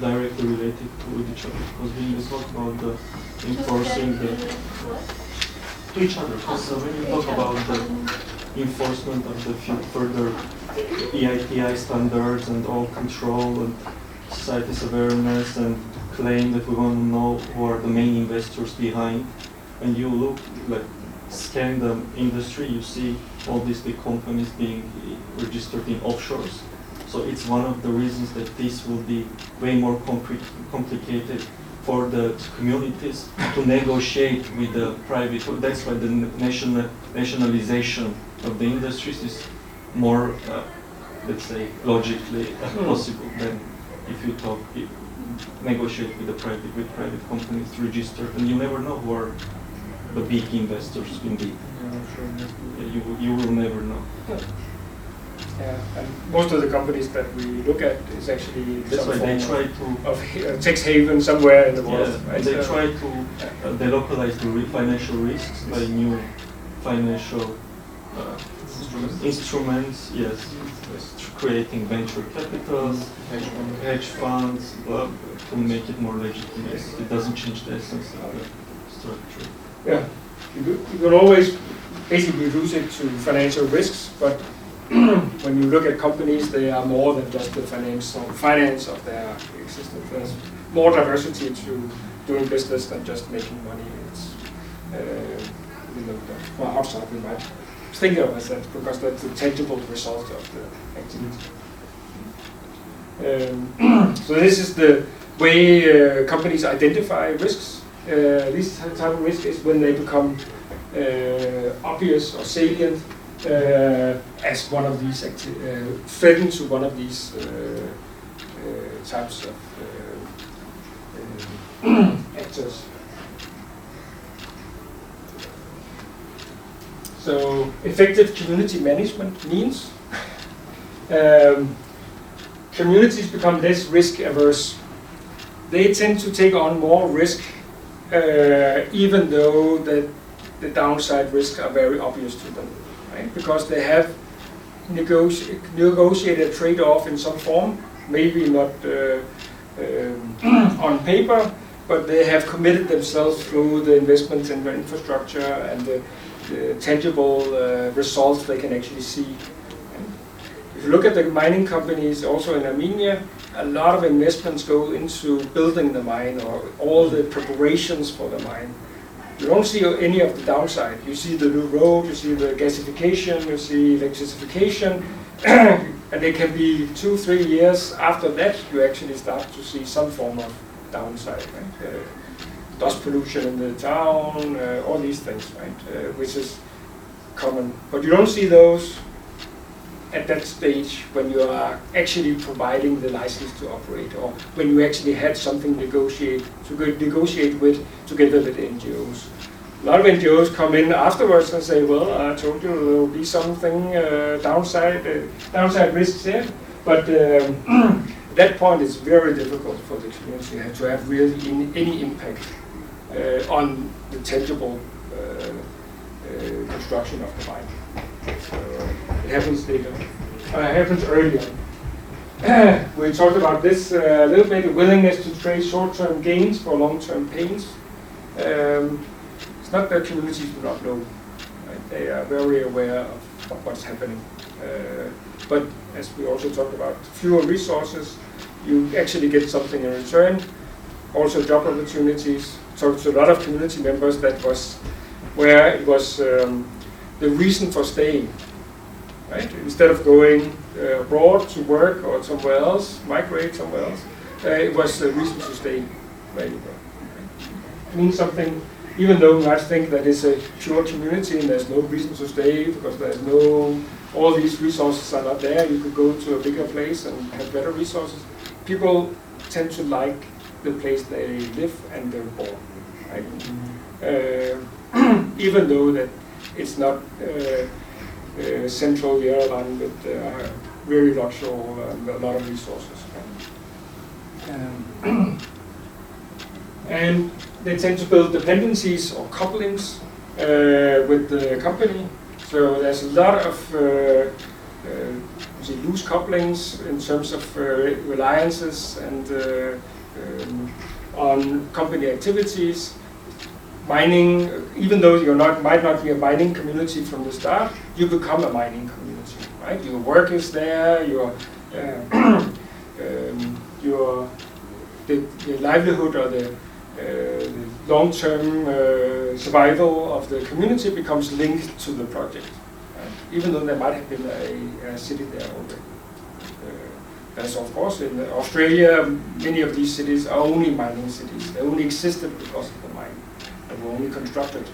directly related to each other, because when you talk about the enforcing to each other, because when you talk about the enforcement of the further EITI standards and all control and society's awareness and claim that we want to know who are the main investors behind, and you look, scan the industry, you see all these big companies being registered in offshores. So it's one of the reasons that this will be way more complicated for the communities to negotiate with the private. That's why the nationalization of the industries is more, let's say, logically possible than if you negotiate with private companies registered, and you never know who are the big investors indeed. You will never know. Yeah, and most of the companies that we look at is actually that's why they try of tax haven somewhere in the world. Yeah, right? they try to delocalize the financial risks by new financial instruments, yes, creating venture capitals, hedge funds, to make it more legitimate. It doesn't change the essence of the structure. Yeah, you can always basically reduce it to financial risks, but when you look at companies, they are more than just the finance of their existence. There's more diversity to doing business than just making money. It's from outside we might think of as that because that's the tangible result of the activity. So this is the way companies identify risks. This type of risk is when they become obvious or salient as one of these threatened to one of these types of actors. So effective community management means communities become less risk averse. They tend to take on more risk even though the downside risks are very obvious to them, right? Because they have negotiated a trade-off in some form, maybe not on paper, but they have committed themselves through the investments in the infrastructure and the tangible results they can actually see. If you look at the mining companies also in Armenia, a lot of investments go into building the mine or all the preparations for the mine. You don't see any of the downside. You see the new road, you see the gasification, you see electrification, and it can be 2-3 years after that you actually start to see some form of downside, right? Dust pollution in the town, all these things, right? Which is common. But you don't see those at that stage when you are actually providing the license to operate, or when you actually had something to negotiate with together with NGOs. A lot of NGOs come in afterwards and say, well, I told you there will be something downside risks there, but at that point it's very difficult for the community to have really any impact on the tangible construction of the mine. So it happens later. It happens earlier. We talked about this a little bit, the willingness to trade short-term gains for long-term pains. It's not that communities do not know. Right? They are very aware of what's happening. But as we also talked about, fewer resources, you actually get something in return. Also job opportunities. Talked to a lot of community members that was where it was the reason for staying. Right? Instead of going abroad to work or somewhere else, migrate somewhere else, it was the reason to stay where you were. Right? It means something, even though you might think that it's a pure community and there's no reason to stay because there's all these resources are not there, you could go to a bigger place and have better resources. People tend to like the place they live and they're born. Right? Even though that it's not central Yerevan with very luxury and a lot of resources. And they tend to build dependencies or couplings with the company. So there's a lot of loose couplings in terms of reliances and on company activities. Mining, even though you might not be a mining community from the start, you become a mining community, right? Your work is there, the livelihood or the long-term survival of the community becomes linked to the project, right? Even though there might have been a city there already. There's of course in Australia, many of these cities are only mining cities. They only existed because of the mine. They were only constructed.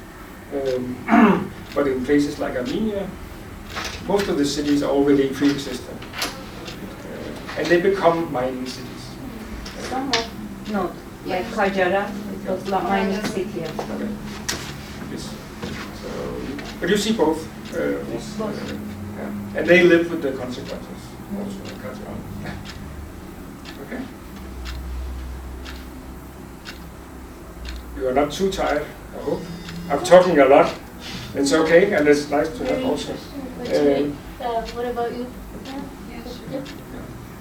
But in places like Armenia, most of the cities are already pre-existing. And they become mining cities. Some of, no, like Kajara, it was a mining city. Okay. Yes. So, but you see both. And they live with the consequences also in Kajara. Okay. You are not too tired, I hope. I'm talking a lot. It's okay, and it's nice to have also. What about you? Yeah.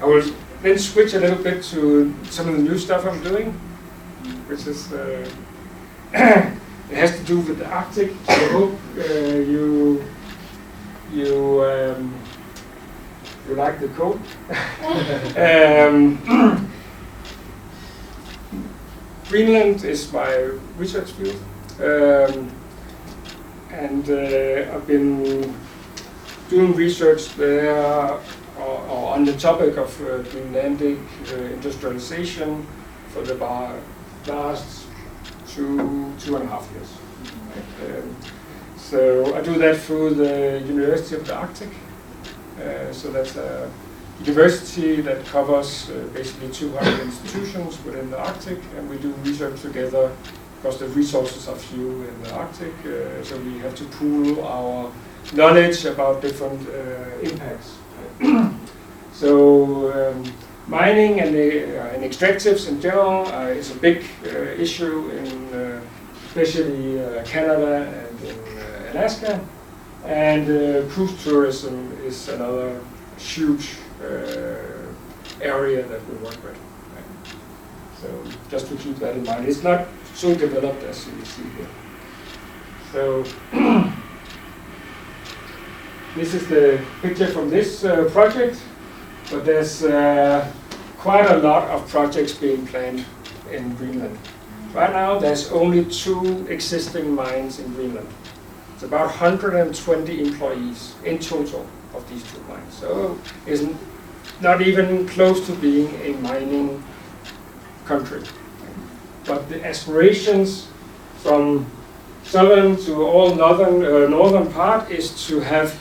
I will then switch a little bit to some of the new stuff I'm doing, which is it has to do with the Arctic. So I hope you like the code. Greenland is my research field, and I've been doing research there or on the topic of Greenlandic industrialization for the last 2.5 years. So I do that through the University of the Arctic. So that's a university that covers basically 200 institutions within the Arctic, and we do research together because the resources are few in the Arctic. So we have to pool our knowledge about different impacts. So mining and extractives in general is a big issue in especially Canada and in Alaska. And cruise tourism is another huge area that we work with. So just to keep that in mind, it's not so developed as you see here. So this is the picture from this project, but there's quite a lot of projects being planned in Greenland. Right now, there's only 2 existing mines in Greenland. It's about 120 employees in total of these 2 mines. So it's not even close to being a mining country. But the aspirations from southern to all northern part is to have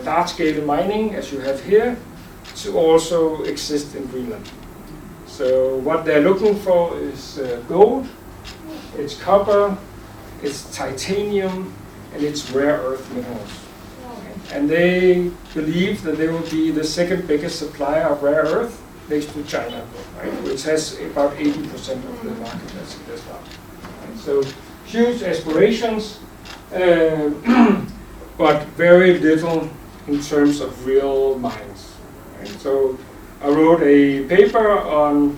large-scale mining, as you have here, to also exist in Greenland. So what they're looking for is gold, it's copper, it's titanium, and it's rare earth minerals. And they believe that they will be the second biggest supplier of rare earth next to China, right, which has about 80% of the market as well. Right? So huge aspirations, but very little in terms of real mines. Right? So I wrote a paper on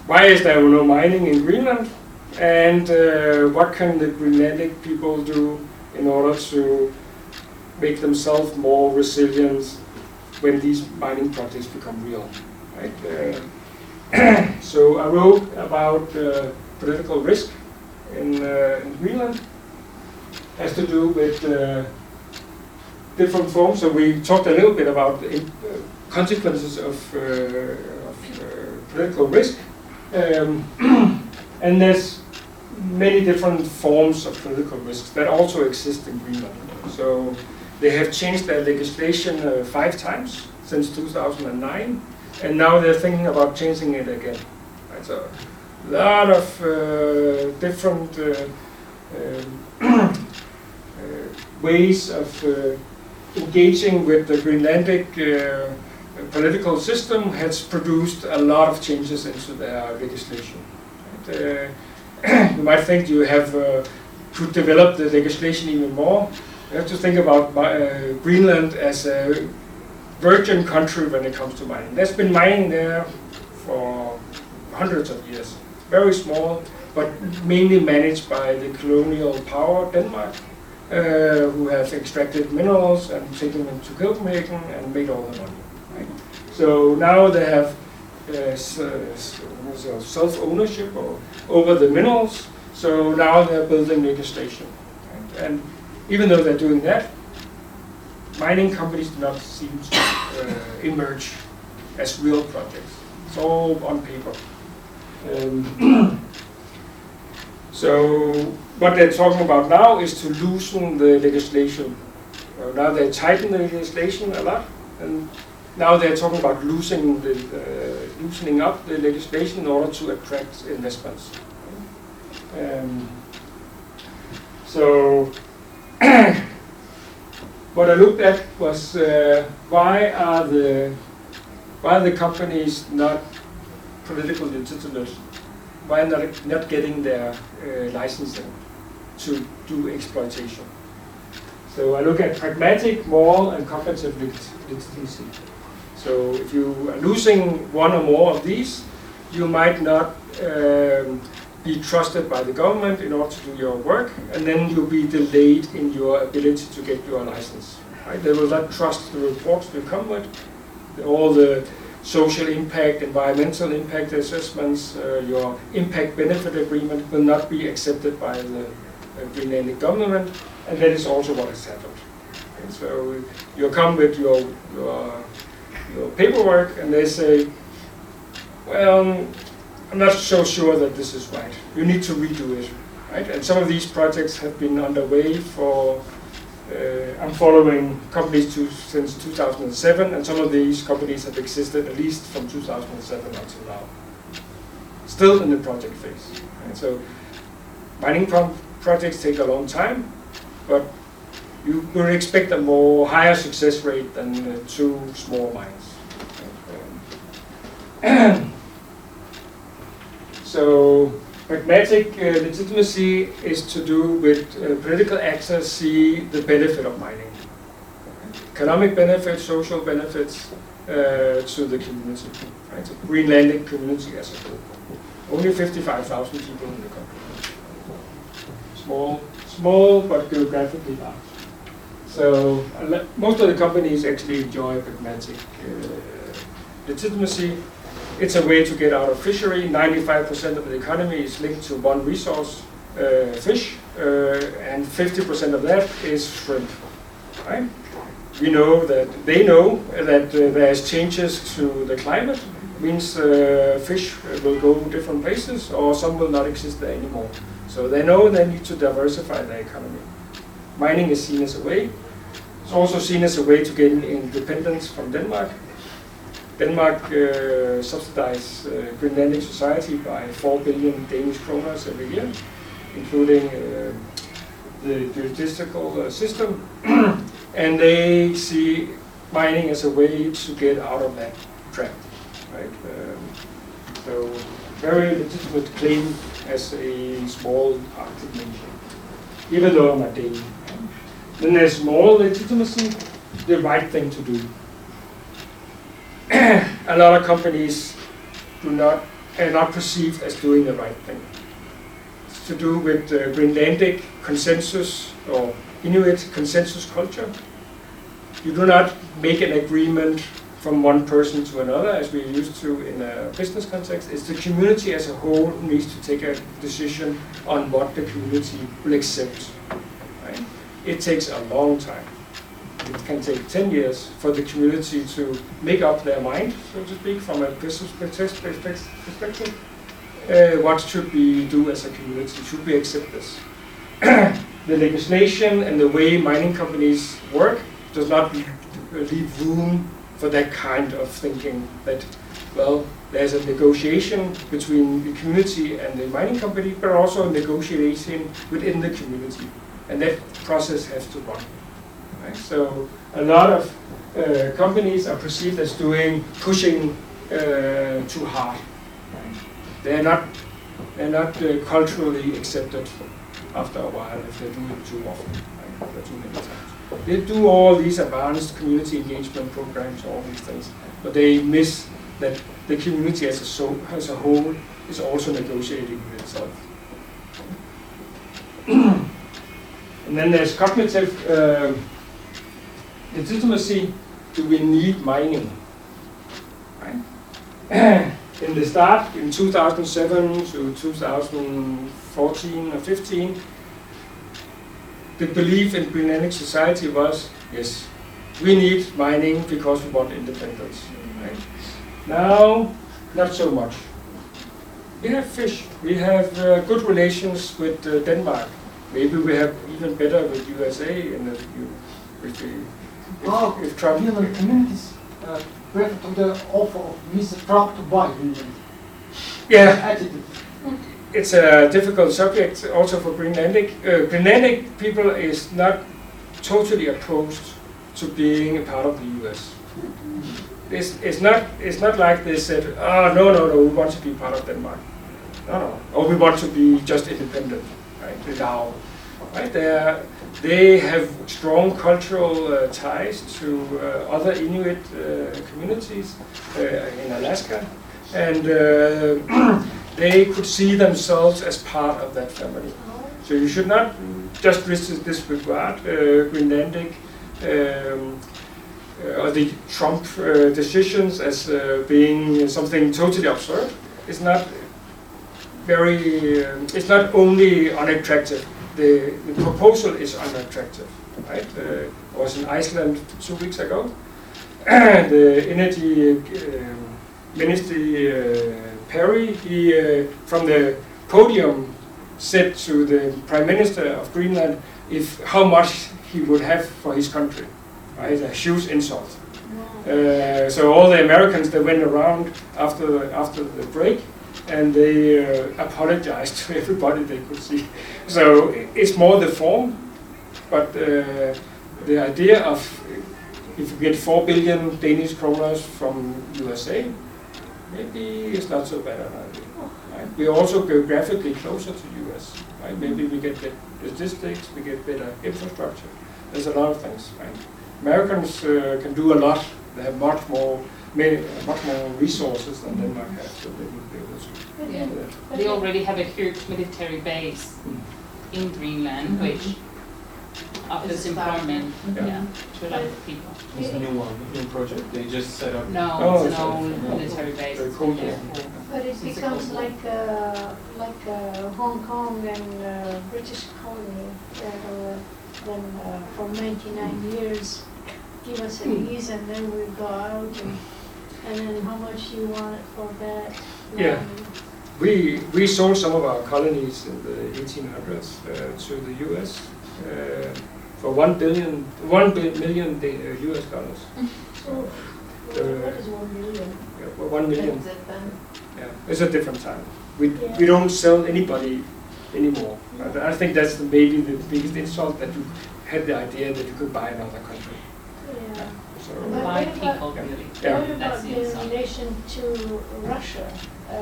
why is there no mining in Greenland, and what can the Greenlandic people do in order to make themselves more resilient when these mining projects become real. Right? So I wrote about political risk in Greenland. It has to do with different forms. So we talked a little bit about the consequences of political risk. And there's many different forms of political risks that also exist in Greenland. So they have changed their legislation 5 times since 2009, and now they're thinking about changing it again. Right? So a lot of different ways of engaging with the Greenlandic political system has produced a lot of changes into their legislation. Right? You might think you have could develop the legislation even more. You have to think about Greenland as a virgin country when it comes to mining. There's been mining there for hundreds of years. Very small, but mainly managed by the colonial power, Denmark, who have extracted minerals and taken them to Copenhagen and made all the money. Right? So now they have self-ownership over the minerals, so now they're building legislation. Right? And even though they're doing that, mining companies do not seem to emerge as real projects. It's all on paper. So what they're talking about now is to loosen the legislation. Now they tighten the legislation a lot, and now they're talking about loosening up the legislation in order to attract investments. So what I looked at was why are the companies not politically legitimate? Why not getting their licensing to do exploitation? So I look at pragmatic, moral, and cognitive legitimacy. So if you are losing one or more of these, you might not be trusted by the government in order to do your work, and then you'll be delayed in your ability to get your license. Right? They will not trust the reports you come with, all the social impact, environmental impact assessments, your impact benefit agreement will not be accepted by the Greenlandic government, and that is also what has happened. And so you come with your paperwork, and they say, well, I'm not so sure that this is right. You need to redo it, right? And some of these projects have been underway for. I'm following companies since 2007, and some of these companies have existed at least from 2007 until now. Still in the project phase. Right? So mining projects take a long time, but you would expect a higher success rate than 2 small mines. So pragmatic legitimacy is to do with political actors see the benefit of mining. Economic benefits, social benefits to the community, right? The Greenlandic community as a whole. Only 55,000 people in the country. Small but geographically large. So most of the companies actually enjoy pragmatic legitimacy. It's a way to get out of fishery. 95% of the economy is linked to one resource, fish, and 50% of that is shrimp. Right? We know that they know that there's changes to the climate. Means fish will go different places, or some will not exist there anymore. So they know they need to diversify their economy. Mining is seen as a way. It's also seen as a way to gain independence from Denmark. Denmark subsidizes Greenlandic society by 4 billion Danish kroner every year, including the judicial system, and they see mining as a way to get out of that trap. Right? So very legitimate claim as a small Arctic nation, even though I'm not Danish. Then there's moral legitimacy, the right thing to do. A lot of companies are not perceived as doing the right thing. It's to do with Greenlandic consensus or Inuit consensus culture. You do not make an agreement from one person to another, as we used to in a business context. It's the community as a whole who needs to take a decision on what the community will accept. Right? It takes a long time. It can take 10 years for the community to make up their mind, so to speak, from a business perspective. What should we do as a community? Should we accept this? The legislation and the way mining companies work does not leave room for that kind of thinking that, well, there's a negotiation between the community and the mining company, but also a negotiation within the community. And that process has to run. Right? So a lot of companies are perceived as pushing too hard. Right? They're not culturally accepted after a while if they do it too often, right? Or too many times. They do all these advanced community engagement programs, all these things, but they miss that the community as a whole is also negotiating with itself. And then there's cognitive legitimacy. Do we need mining? Right? In the start, in 2007 to 2014 or 15, the belief in Greenlandic society was, yes, we need mining because we want independence. Right? Now, not so much. We have fish. We have good relations with Denmark. Maybe we have even better with USA in if Trump. Greenland communities prefer to the offer of Mr. Trump to buy Greenland. Yeah. Attitude. It's a difficult subject also for Greenlandic. Greenlandic people is not totally opposed to being a part of the US. It's not like they said, oh, no, we want to be part of Denmark. No. Or we want to be just independent. Right? Now, right? They have strong cultural ties to other Inuit communities in Alaska, and they could see themselves as part of that family. So you should not just disregard Greenlandic or the Trump decisions as being something totally absurd. It's not it's not only unattractive. The proposal is unattractive, right? I was in Iceland 2 weeks ago. The energy ministry, Perry, he from the podium said to the Prime Minister of Greenland how much he would have for his country, right? A huge insult. So all the Americans that went around after the break, and they apologized to everybody they could see. So it's more the form, but the idea of if you get 4 billion Danish kroners from USA, maybe it's not so bad an idea. Right? We're also geographically closer to US. Right? Maybe we get better logistics, we get better infrastructure. There's a lot of things. Right? Americans can do a lot. They have much more resources than Denmark has, so they would be able to. Yeah. They already have a huge military base in Greenland, which offers employment to a lot of people. It's a new project. They just set up. No, it's an old military base. Cool. Yeah. But it becomes like Hong Kong and British colony then for 99 years give us a lease and then we go out and then how much you want for that? Yeah. We sold some of our colonies in the 1800s to the US for $1 million US dollars. So what is 1 million? Yeah, 1 million. Yeah, it's a different time. We don't sell anybody anymore. I think that's maybe the biggest insult, that you had the idea that you could buy another country. Yeah. So, Why people really? Yeah. What That's about the the insult. relation to Russia?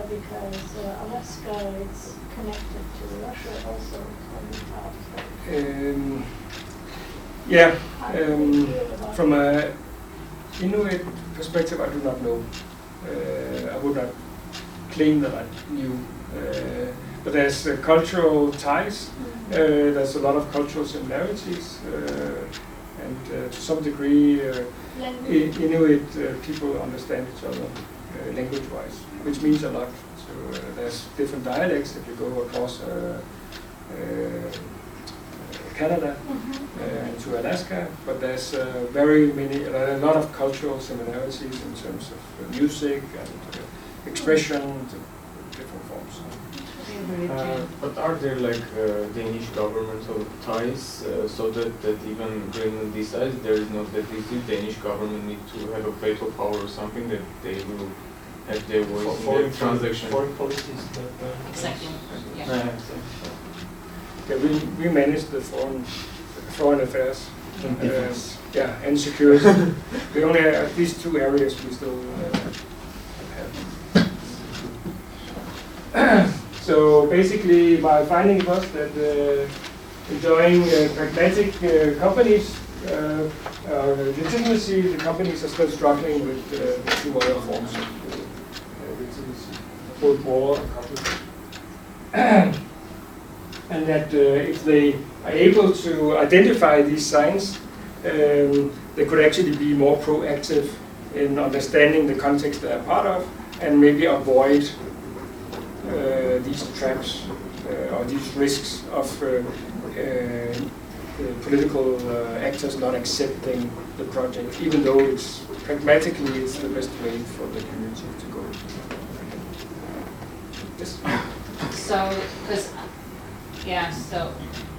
Because Alaska is connected to Russia also on the top. yeah, How do you feel about from a Inuit perspective, I do not know. I would not claim that I knew. But there's cultural ties. There's a lot of cultural similarities, and to some degree, language? Inuit people understand each other language-wise, which means a lot. So there's different dialects if you go across Canada and to Alaska, but there's a lot of cultural similarities in terms of music and expression, different forms. But are there like Danish governmental ties so that even Greenland decides there is not that the Danish government need to have a veto power or something, that they will have their voice in the transaction? Foreign policies that Exactly. Yeah. Exactly. Yeah, we manage the foreign affairs, And defense. and security. We only have these two areas we still have. So basically, my finding was that enjoying pragmatic companies, legitimacy, the companies are still struggling with the two other forms of legitimacy, both war and conflict. And that if they are able to identify these signs, they could actually be more proactive in understanding the context they are part of, and maybe avoid these traps or these risks of political actors not accepting the project, even though it's pragmatically it's the best way for the community to go. Yes. So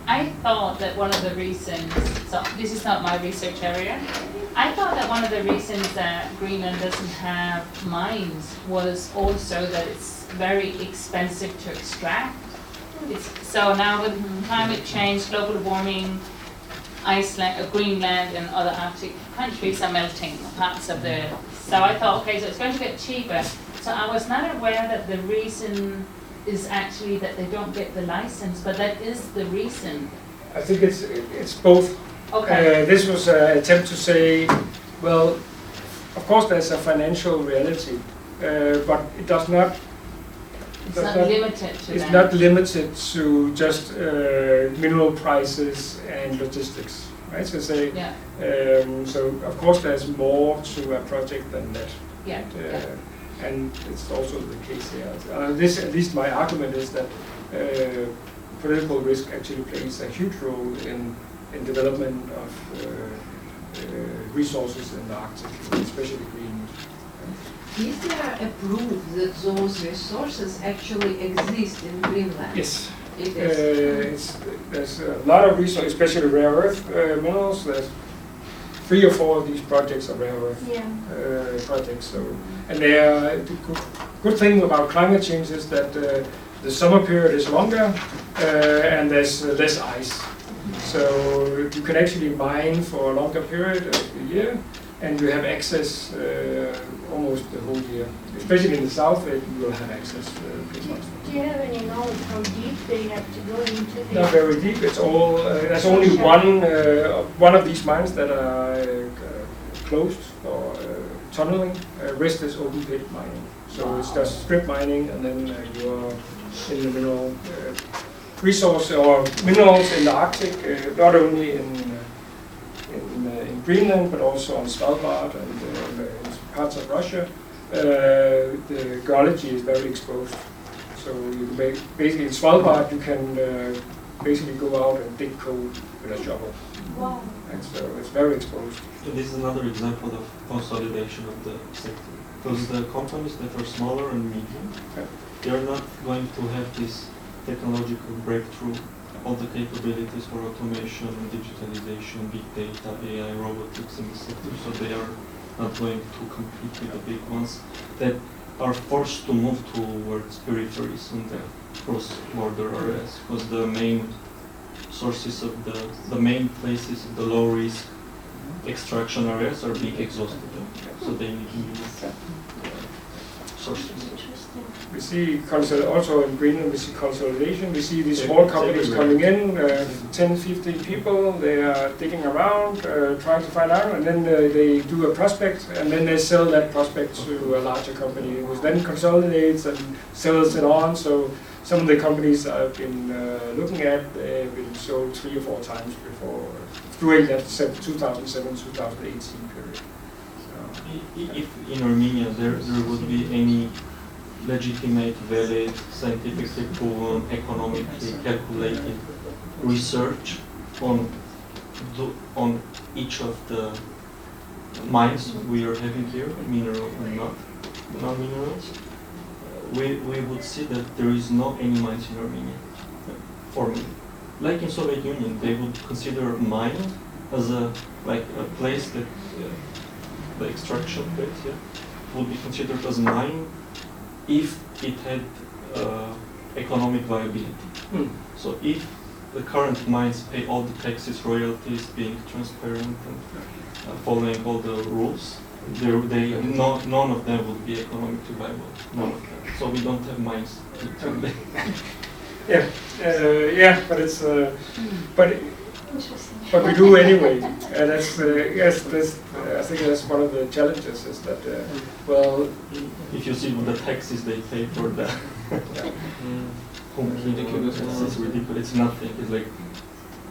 I thought that one of the reasons, so this is not my research area, I thought that one of the reasons that Greenland doesn't have mines was also that it's very expensive to extract. So now with climate change, global warming, Iceland, Greenland and other Arctic countries are melting parts of the, so I thought, okay, so it's going to get cheaper. So I was not aware that the reason is actually that they don't get the license, but that is the reason. I think it's both. Okay. This was an attempt to say, well, of course there's a financial reality, but it does not. It's not limited to It's that. not limited to just mineral prices and logistics, right? So say, Yeah, so of course there's more to a project than that. yeah, yeah. And it's also the case here. This, at least my argument is that political risk actually plays a huge role in development of resources in the Arctic, especially green. Is there a proof that those resources actually exist in Greenland? Yes. It is. There's a lot of resources, especially rare earth minerals. There's 3 or 4 of these projects are rare earth projects. So, and the good thing about climate change is that the summer period is longer and there's less ice. So you can actually mine for a longer period of the year, and you have access almost the whole year. Especially in the south, you will have access pretty much. Do you have any knowledge how deep they have to go into the... Not very deep. It's all. There's only one of these mines that are closed or tunneling. Rest is open pit mining. So it's just strip mining, and then you are in the mineral resource or minerals in the Arctic, not only in Greenland but also on Svalbard and in parts of Russia. The geology is very exposed. So you basically in Svalbard you can basically go out and dig coal with a shovel. Wow. And so it's very exposed. So this is another example of consolidation of the sector. Because the companies that are smaller and medium, they are not going to have this technological breakthrough, all the capabilities for automation and digitalization, big data, AI, robotics in the sector. So they are not going to compete with the big ones that are forced to move towards peripheries and the cross-border areas, because the main sources of the main places of the low-risk extraction areas are being exhausted. So they need new sources. Interesting. We see also in Greenland we see consolidation. We see these small companies coming in, 10, 15 people. They are digging around, trying to find out, and then they do a prospect, and then they sell that prospect to a larger company, who then consolidates and sells it on. So some of the companies I've been looking at, they've been sold 3 or 4 times before, during that 2007-2018 period. If in Armenia there would be any legitimate, valid, scientifically proven, economically calculated research on each of the mines we are having here, mineral and non-minerals, we would see that there is not any mines in Armenia. For me, like in Soviet Union, they would consider mine as a place that the extraction place would be considered as mine if it had economic viability. So if the current mines pay all the taxes, royalties, being transparent and following all the rules, none of them would be economically viable. None of them. So we don't have mines. But it's but we do anyway, and that's I think that's one of the challenges is that if you see the taxes they pay for the ridiculous. It's ridiculous. It's nothing. It's like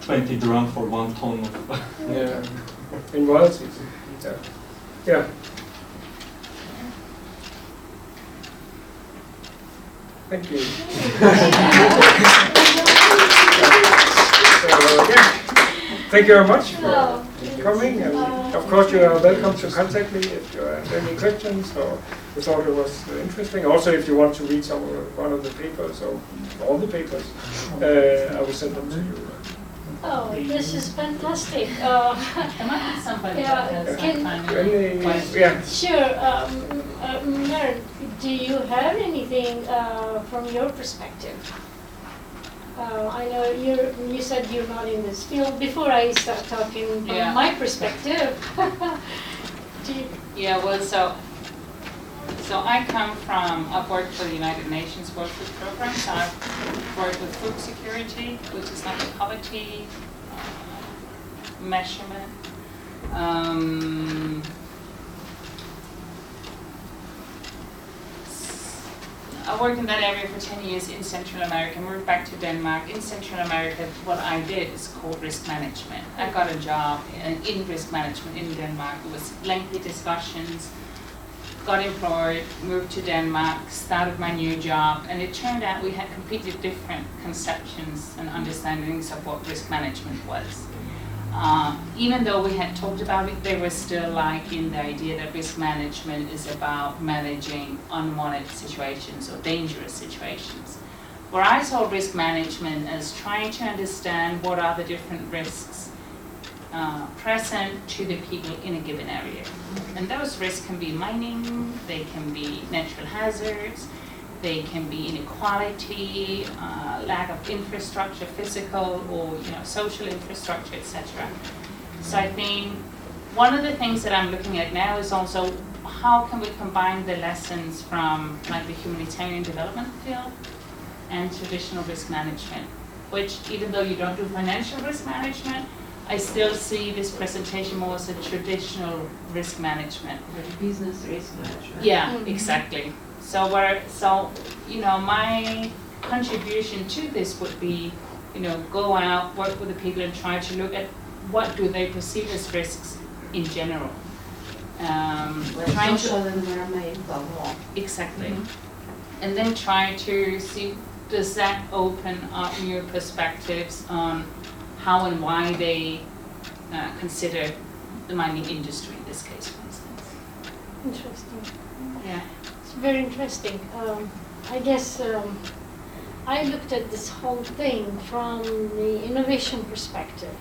20 dirham for 1 ton of in royalties. Yeah. Thank you. Thank you very much for coming, and of course you are welcome to contact me if you have any questions or you thought it was interesting. Also, if you want to read one of the papers or all the papers, I will send them to you. Oh, this is fantastic. There might be somebody that has some kind of question. Sure. Mern, do you have anything from your perspective? I know you said you're not in this field. Before I start talking from my perspective, well, so I come from, I've worked for the United Nations World Food Programme, so I've worked with food security, which is not poverty, measurement. I worked in that area for 10 years in Central America, moved back to Denmark. In Central America, what I did is called risk management. I got a job in risk management in Denmark. It was lengthy discussions, got employed, moved to Denmark, started my new job, and it turned out we had completely different conceptions and understandings of what risk management was. Even though we had talked about it, they were still like in the idea that risk management is about managing unwanted situations or dangerous situations. Where I saw risk management as trying to understand what are the different risks present to the people in a given area. And those risks can be mining, they can be natural hazards, they can be inequality, lack of infrastructure, physical or social infrastructure, etc. So I think one of the things that I'm looking at now is also how can we combine the lessons from like the humanitarian development field and traditional risk management, which even though you don't do financial risk management, I still see this presentation more as a traditional risk management. Like business risk management. Yeah, exactly. So my contribution to this would be, go out, work with the people and try to look at what do they perceive as risks in general. Like social and environmental law. Exactly. And then try to see, does that open up new perspectives on how and why they consider the mining industry in this case, for instance. Interesting. Yeah. It's very interesting. I guess I looked at this whole thing from the innovation perspective,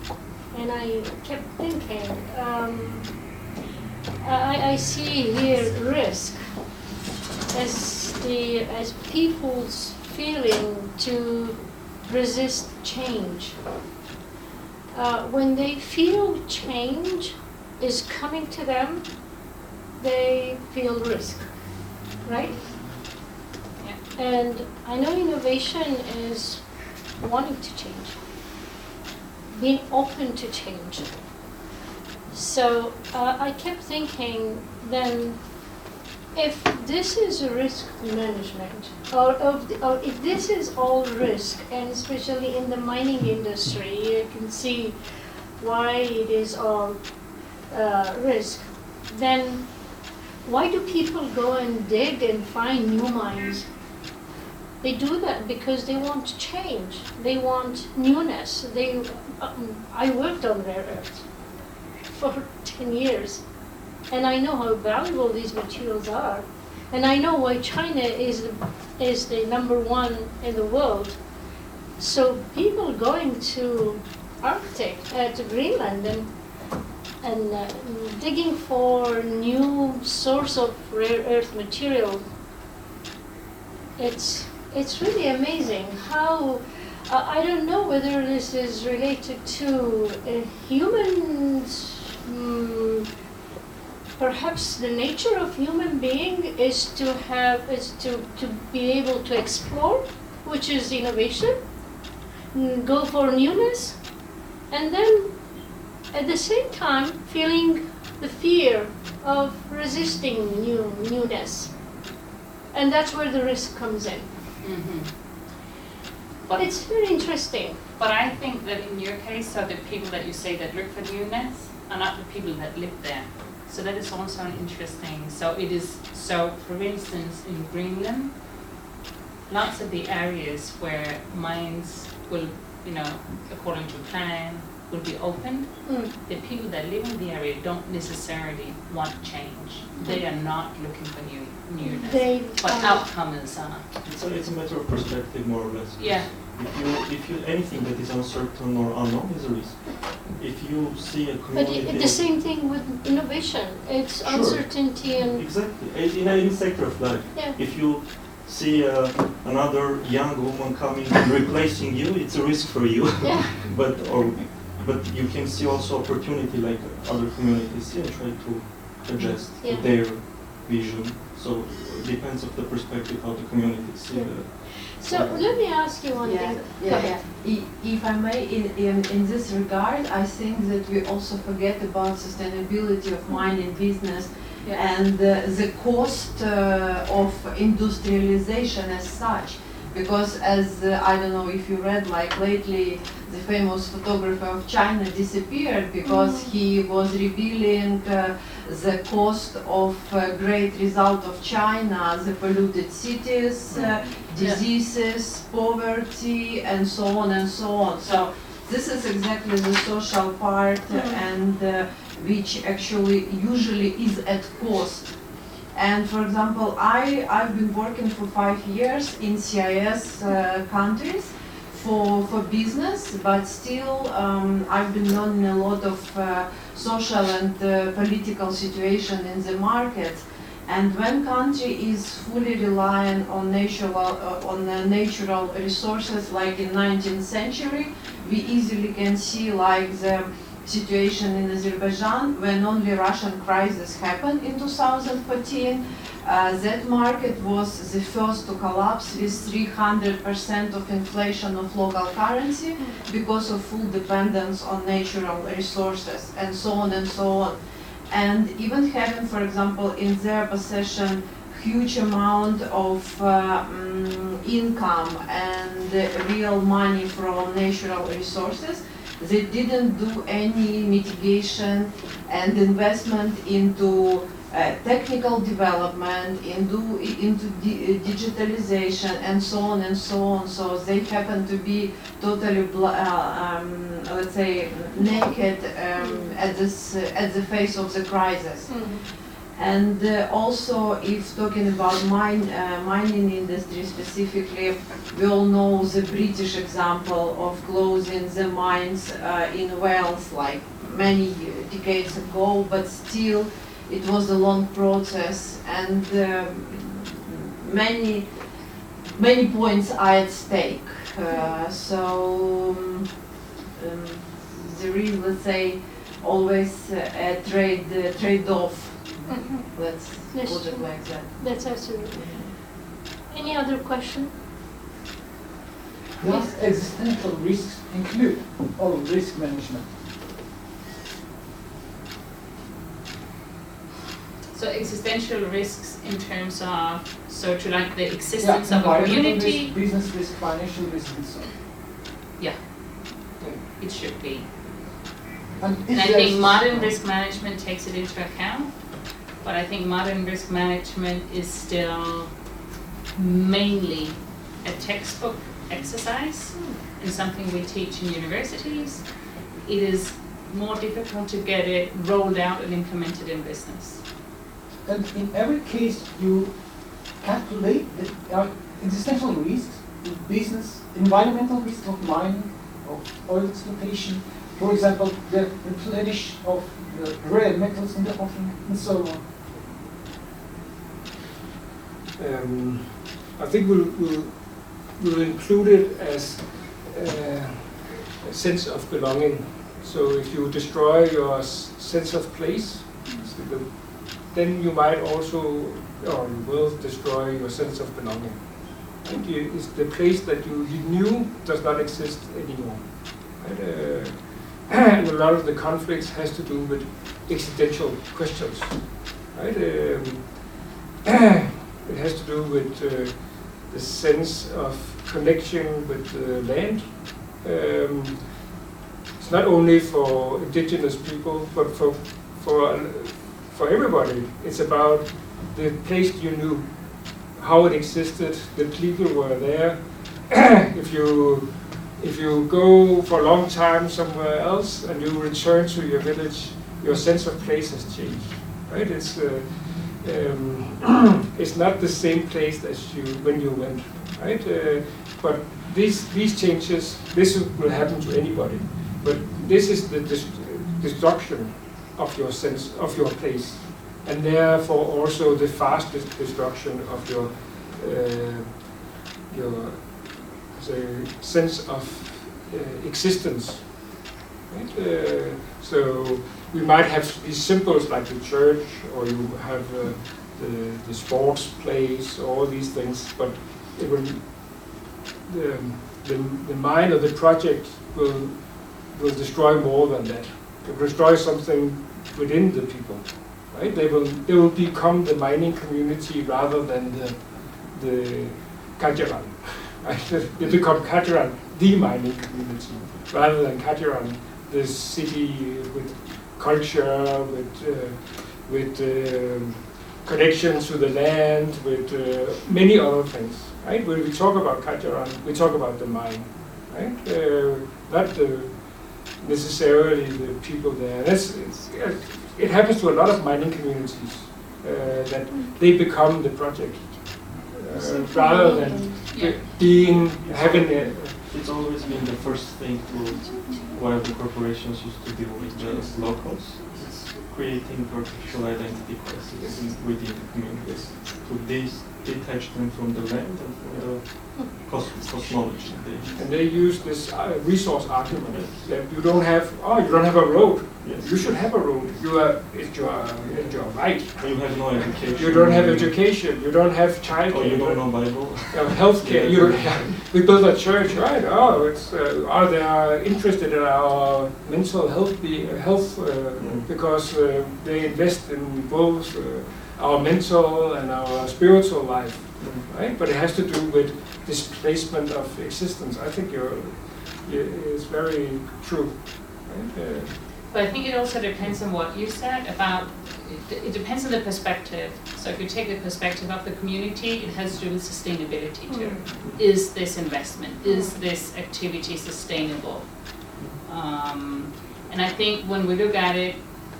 and I kept thinking, I see here risk as people's feeling to resist change. When they feel change is coming to them, they feel risk, right? Yeah. And I know innovation is wanting to change, being open to change. So I kept thinking then, if this is a risk management, or if this is all risk, and especially in the mining industry, you can see why it is all risk, then why do people go and dig and find new mines? They do that because they want change. They want newness. I worked on rare earths for 10 years. And I know how valuable these materials are. And I know why China is the #1 in the world. So people going to Arctic, to Greenland and digging for new source of rare earth material, it's really amazing how, I don't know whether this is related to humans, perhaps the nature of human being is to be able to explore, which is innovation, go for newness, and then at the same time feeling the fear of resisting newness. And that's where the risk comes in. Mm-hmm. But It's very interesting. But I think that in your case, so the people that you say that look for newness are not the people that live there. So that is also interesting. So it is, so for instance, in Greenland, lots of the areas where mines will, according to plan, will be opened, the people that live in the area don't necessarily want change. They are not looking for newness, but outcomers are. It's a matter of perspective, more or less. Yeah. If you anything that is uncertain or unknown is a risk. If you see a community, But the same thing with innovation. It's Sure. uncertainty and exactly in any sector of life. yeah. If you see another young woman coming and replacing you, it's a risk for you. Yeah. But you can see also opportunity like other communities see and try to adjust Yeah. to their vision. So it depends of the perspective how the community see it. So let me ask you one thing. Go ahead. If I may, in this regard, I think that we also forget about sustainability of mining business and the cost of industrialization as such. Because as, I don't know if you read, like lately, the famous photographer of China disappeared because he was revealing the cost of great result of China, the polluted cities, diseases, poverty, and so on and so on. So this is exactly the social part and which actually usually is at cost. And for example, I've been working for 5 years in CIS countries for business, but still I've been learning a lot of social and political situation in the market. And when country is fully reliant on natural resources, like in 19th century, we easily can see like the situation in Azerbaijan when only Russian crisis happened in 2014. That market was the first to collapse with 300% of inflation of local currency because of full dependence on natural resources and so on and so on. And even having, for example, in their possession huge amount of income and real money from natural resources, they didn't do any mitigation and investment into technical development, into digitalization, and so on and so on. So they happen to be totally, let's say, naked at the face of the crisis. And also, if talking about mining industry specifically, we all know the British example of closing the mines in Wales like many decades ago, but still it was a long process and many points are at stake. So there is, let's say, always a trade-off. Let's put it like that. That's absolutely. Any other question? Does existential risks include all risk management? So existential risks in terms of, so to like the existence of a community? Risk, business risk, financial risk, and so on. Yeah, it should be. And I think modern risk management takes it into account, but I think modern risk management is still mainly a textbook exercise and something we teach in universities. It is more difficult to get it rolled out and implemented in business. And in every case, you calculate the existential risks, the business, environmental risks of mining, of oil exploitation, for example, the replenish of the rare metals in the offering, and so on. I think we'll include it as a sense of belonging. So if you destroy your sense of place, then you might also, or you will destroy your sense of belonging. And it's the place that you knew does not exist anymore. Right? And a lot of the conflicts has to do with existential questions. Right? It has to do with the sense of connection with the land. It's not only for indigenous people, but for everybody. It's about the place you knew, how it existed, the people were there. If you go for a long time somewhere else and you return to your village, your sense of place has changed. Right? It's not the same place as when you went. Right? But these changes, this will happen to anybody. But this is the destruction of your sense of your place, and therefore also the fastest destruction of your sense of existence. Right? So we might have these symbols like the church, or you have the sports place, all these things, but it will, the mind of the project will destroy more than that. It will destroy something within the people, right? They will become the mining community rather than the Kajaran. Right? They become Kajaran, the mining community, rather than Kajaran, the city with culture, with connections to the land, with many other things. Right? When we talk about Kajaran, we talk about the mine, right? Not necessarily the people there. It happens to a lot of mining communities that they become the project rather than having a. It's always been the first thing while the corporations used to deal with the locals. It's creating artificial identity crisis within the communities to detach them from the land and from the cosmology. And they use this resource argument that you don't have a road. Yes. You should have a road. It's your right. You have no education. You don't have education. You don't have childcare. Oh, you don't know Bible. Healthcare. You don't have, we build a church, right? Oh, it's are they interested in our mental health? Because they invest in both our mental and our spiritual life, right? But it has to do with displacement of existence. I think it's very true. Right? But I think it also depends on what you said about, it depends on the perspective. So if you take the perspective of the community, it has to do with sustainability too. Is this investment, is this activity sustainable? And I think when we look at it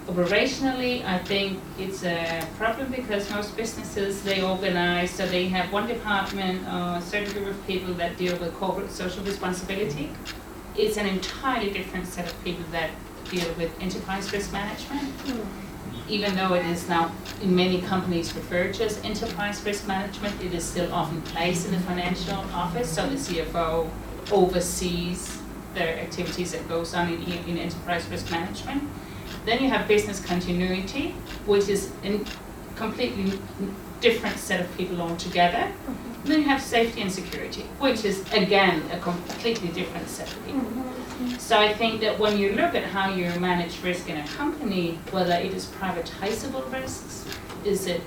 operationally, I think it's a problem because most businesses, they organize, so they have one department, a certain group of people that deal with corporate social responsibility. It's an entirely different set of people that deal with enterprise risk management. Even though it is now in many companies referred to as enterprise risk management, it is still often placed in the financial office, so the CFO oversees the activities that goes on in enterprise risk management. Then you have business continuity, which is a completely different set of people altogether. Then you have safety and security, which is again a completely different set of people. So I think that when you look at how you manage risk in a company, whether it is privatizable risks, is it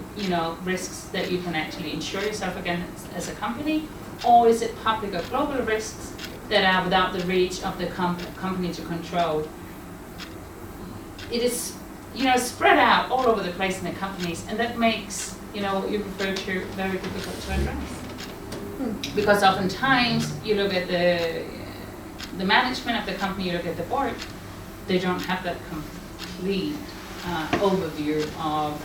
risks that you can actually insure yourself against as a company, or is it public or global risks that are without the reach of the company to control? It is spread out all over the place in the companies, and that makes what you refer to very difficult to address. Because oftentimes you look at the management of the company, you look at the board, they don't have that complete overview of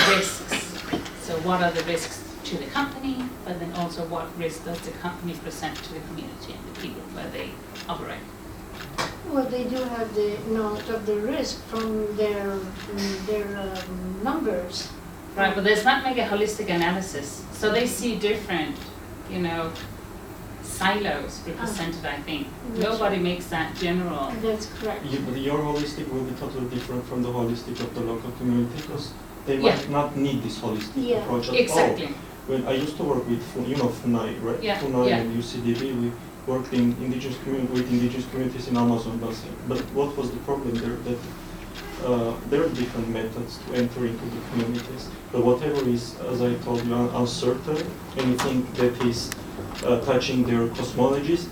risks. So what are the risks to the company, but then also what risk does the company present to the community and the people where they operate? Well, they do have the note of the risk from their numbers. Right, but there's not like a holistic analysis. So they see different, silos represented, I think. Nobody makes that general. That's correct. But your holistic will be totally different from the holistic of the local community because they might not need this holistic approach at exactly. all. When I used to work with, FUNAI, right? Yeah. FUNAI Yeah. and UCDB, we worked with indigenous communities in Amazon basin. But what was the problem there? That there are different methods to enter into the communities. But whatever is, as I told you, uncertain, anything that is touching their cosmologies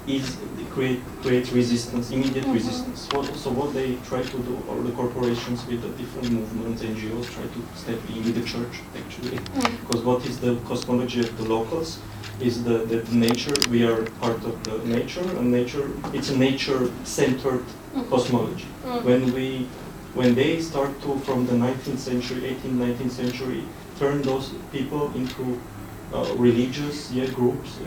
creates resistance, immediate resistance. So what they try to do, or the corporations with the different movements, NGOs, try to step in with the church, actually. Because what is the cosmology of the locals is the nature, we are part of the nature, and nature, it's a nature-centered cosmology. When they start to, from the 19th century, 18th, 19th century, turn those people into religious groups,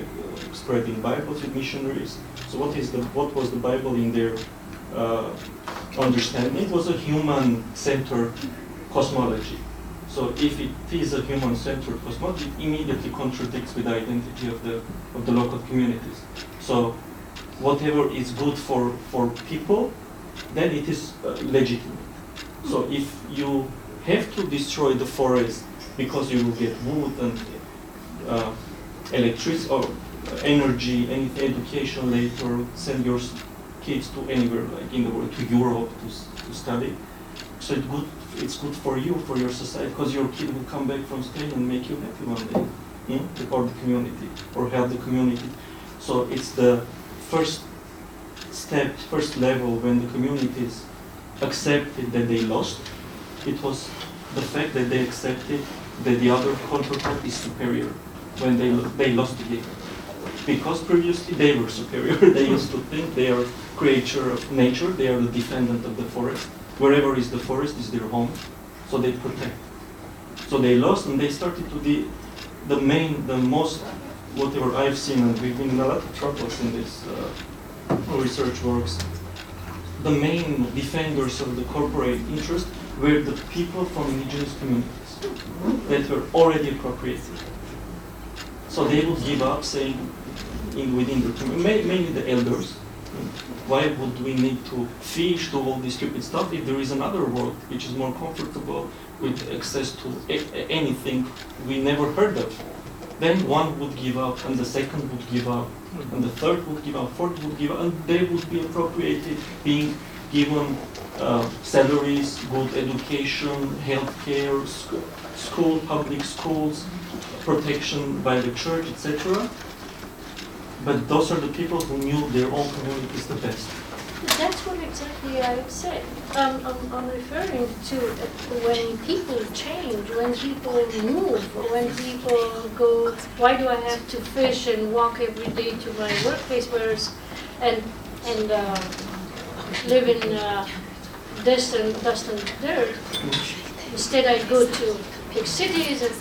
spreading Bibles with missionaries. So what was the Bible in their understanding? It was a human-centered cosmology. So if it is a human-centered cosmology, it immediately contradicts with the identity of the local communities. So whatever is good for people, then it is legitimate. So if you have to destroy the forest because you will get wood and electricity or energy, any education later, send your kids to anywhere like in the world, to Europe to study. So it's good for you, for your society, because your kid will come back from Spain and make you happy one day, for the community or help the community. So it's the first step, first level when the communities accepted that they lost. It was the fact that they accepted that the other counterpart is superior when they lost the game. Because previously they were superior. They used to think they are creature of nature, they are the defendant of the forest. Wherever is the forest is their home, so they protect. So they lost and they started to the most, whatever I've seen, and we've been in a lot of troubles in this research works, the main defenders of the corporate interest were the people from indigenous communities that were already appropriated. So they would give up, saying, within the community, mainly the elders, why would we need to fish, do all this stupid stuff if there is another world which is more comfortable with access to anything we never heard of? Then one would give up, and the second would give up, and the third would give up, fourth would give up, and they would be appropriated, being given salaries, good education, healthcare, school, public schools, protection by the church, etc. But those are the people who knew their own communities the best. That's what exactly I said. I'm referring to when people change, when people move, when people go, why do I have to fish and walk every day to my workplace, whereas, and live in dust and dirt. Instead I go to big cities and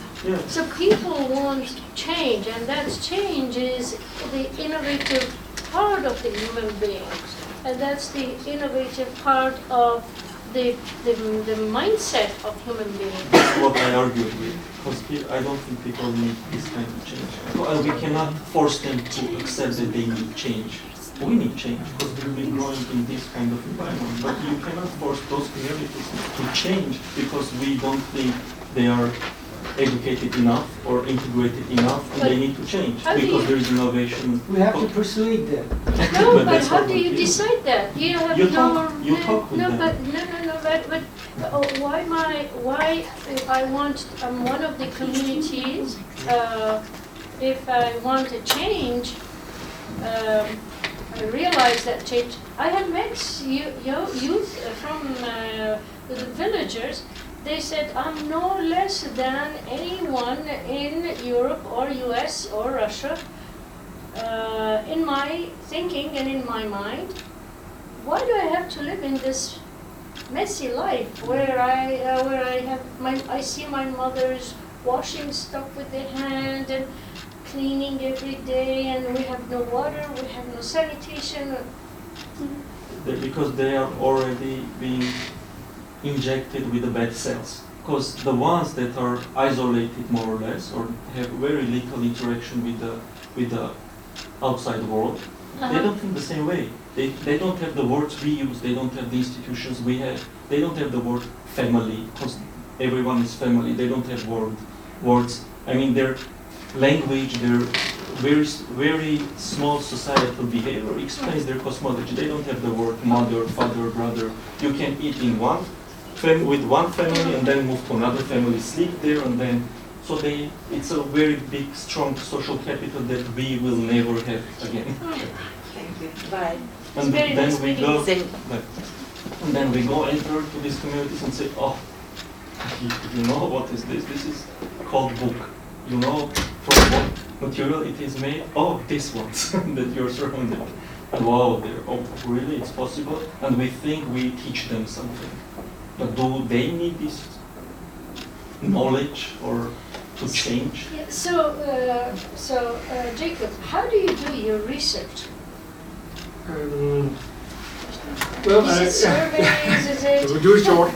so people want change, and that change is the innovative part of the human being. And that's the innovative part of the mindset of human beings. That's what I argued with, because I don't think people need this kind of change. And we cannot force them to accept that they need change. We need change, because we've been growing in this kind of environment. But you cannot force those communities to change because we don't think they are educated enough or integrated enough, and but they need to change you, because there is innovation. We have to persuade them. No, but how do you decide that? You have You talk with no, them. but why I want one of the communities, if I want a change, I realize that change. I have met youth from the villagers. They said, I'm no less than anyone in Europe or US or Russia. In my thinking and in my mind, why do I have to live in this messy life where I see my mothers washing stuff with their hand and cleaning every day, and we have no water, we have no sanitation. Because they are already being injected with the bad cells. Because the ones that are isolated more or less, or have very little interaction with the outside world, they don't think the same way. They don't have the words we use, they don't have the institutions we have, they don't have the word family, because everyone is family, they don't have words. I mean, their language, their very small societal behavior explains their cosmology. They don't have the word mother, father, brother. You can eat in with one family and then move to another family, sleep there, and then it's a very big, strong social capital that we will never have again. Thank you. Bye. And then we go enter to these communities and say, oh, you know what is this? This is called book. You know from what material it is made? Oh, this one that you're surrounded. And wow, really, it's possible? And we think we teach them something. But do they need this knowledge or to change? Yeah, so Jacob, how do you do your research? Well, Is it surveys? Is it? we do it short.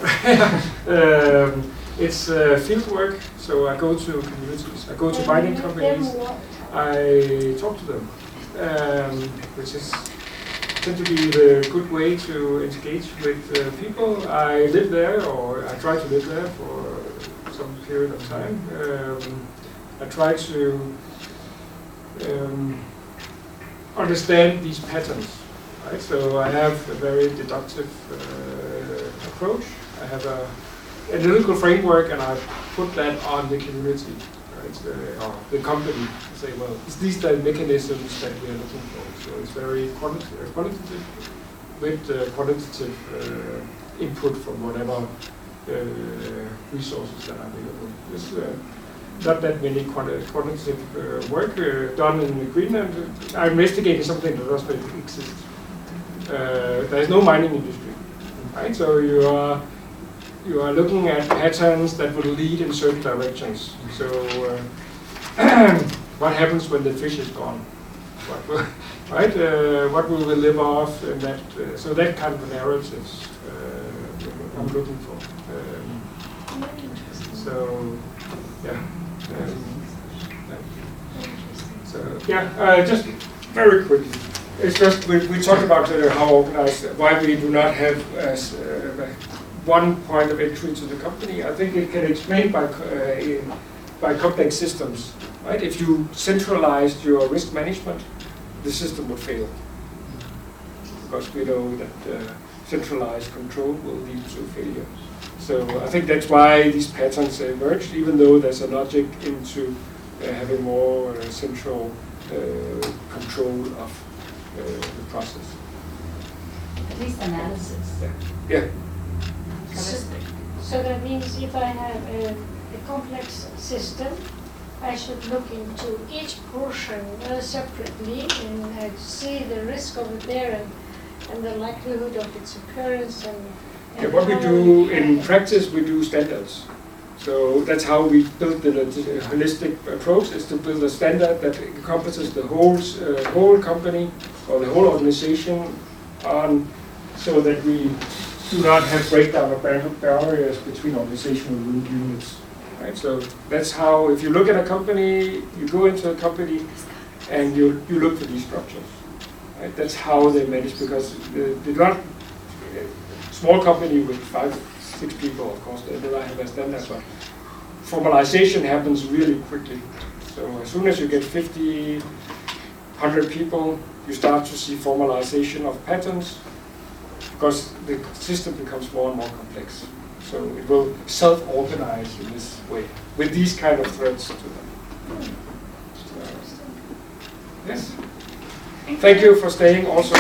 It's field work, so I go to communities. I go to mining companies. I talk to them, which is tend to be the good way to engage with people. I live there, or I try to live there for some period of time. I try to understand these patterns. Right? So I have a very deductive approach. I have a analytical framework, and I put that on the community, right? The company. I say, well, is these the mechanisms that we are looking for? So it's very qualitative with quantitative input from whatever resources that are available. There's not that many quantitative work done in Greenland. I'm investigating something that doesn't exist. There is no mining industry, right? So you are looking at patterns that will lead in certain directions. So what happens when the fish is gone? Right? What will we live off? And that so that kind of narratives I'm looking for. So yeah. So yeah, just very quickly. It's just we talked about how organized, why we do not have one point of entry to the company. I think it can explain by complex systems. Right? If you centralized your risk management, the system would fail, because we know that centralized control will lead to failure. So I think that's why these patterns emerged, even though there's a logic into having more central control of the process. At least analysis. Yeah. So that means if I have a complex system, I should look into each portion separately and see the risk over there and the likelihood of its occurrence. And what we do in practice, we do standards. So that's how we build the holistic approach, is to build a standard that encompasses the whole company or the whole organization, so that we do not have breakdown of barriers between organizational units. Right? So that's how, if you look at a company, you go into a company and you look for these structures. Right? That's how they manage, because they're not small company with 5-6 people, of course, they do not have a standard, but formalization happens really quickly. So as soon as you get 50, 100 people, you start to see formalization of patterns, because the system becomes more and more complex. So it will self-organize in this way, with these kind of threats to them. Yes. Thank you for staying also.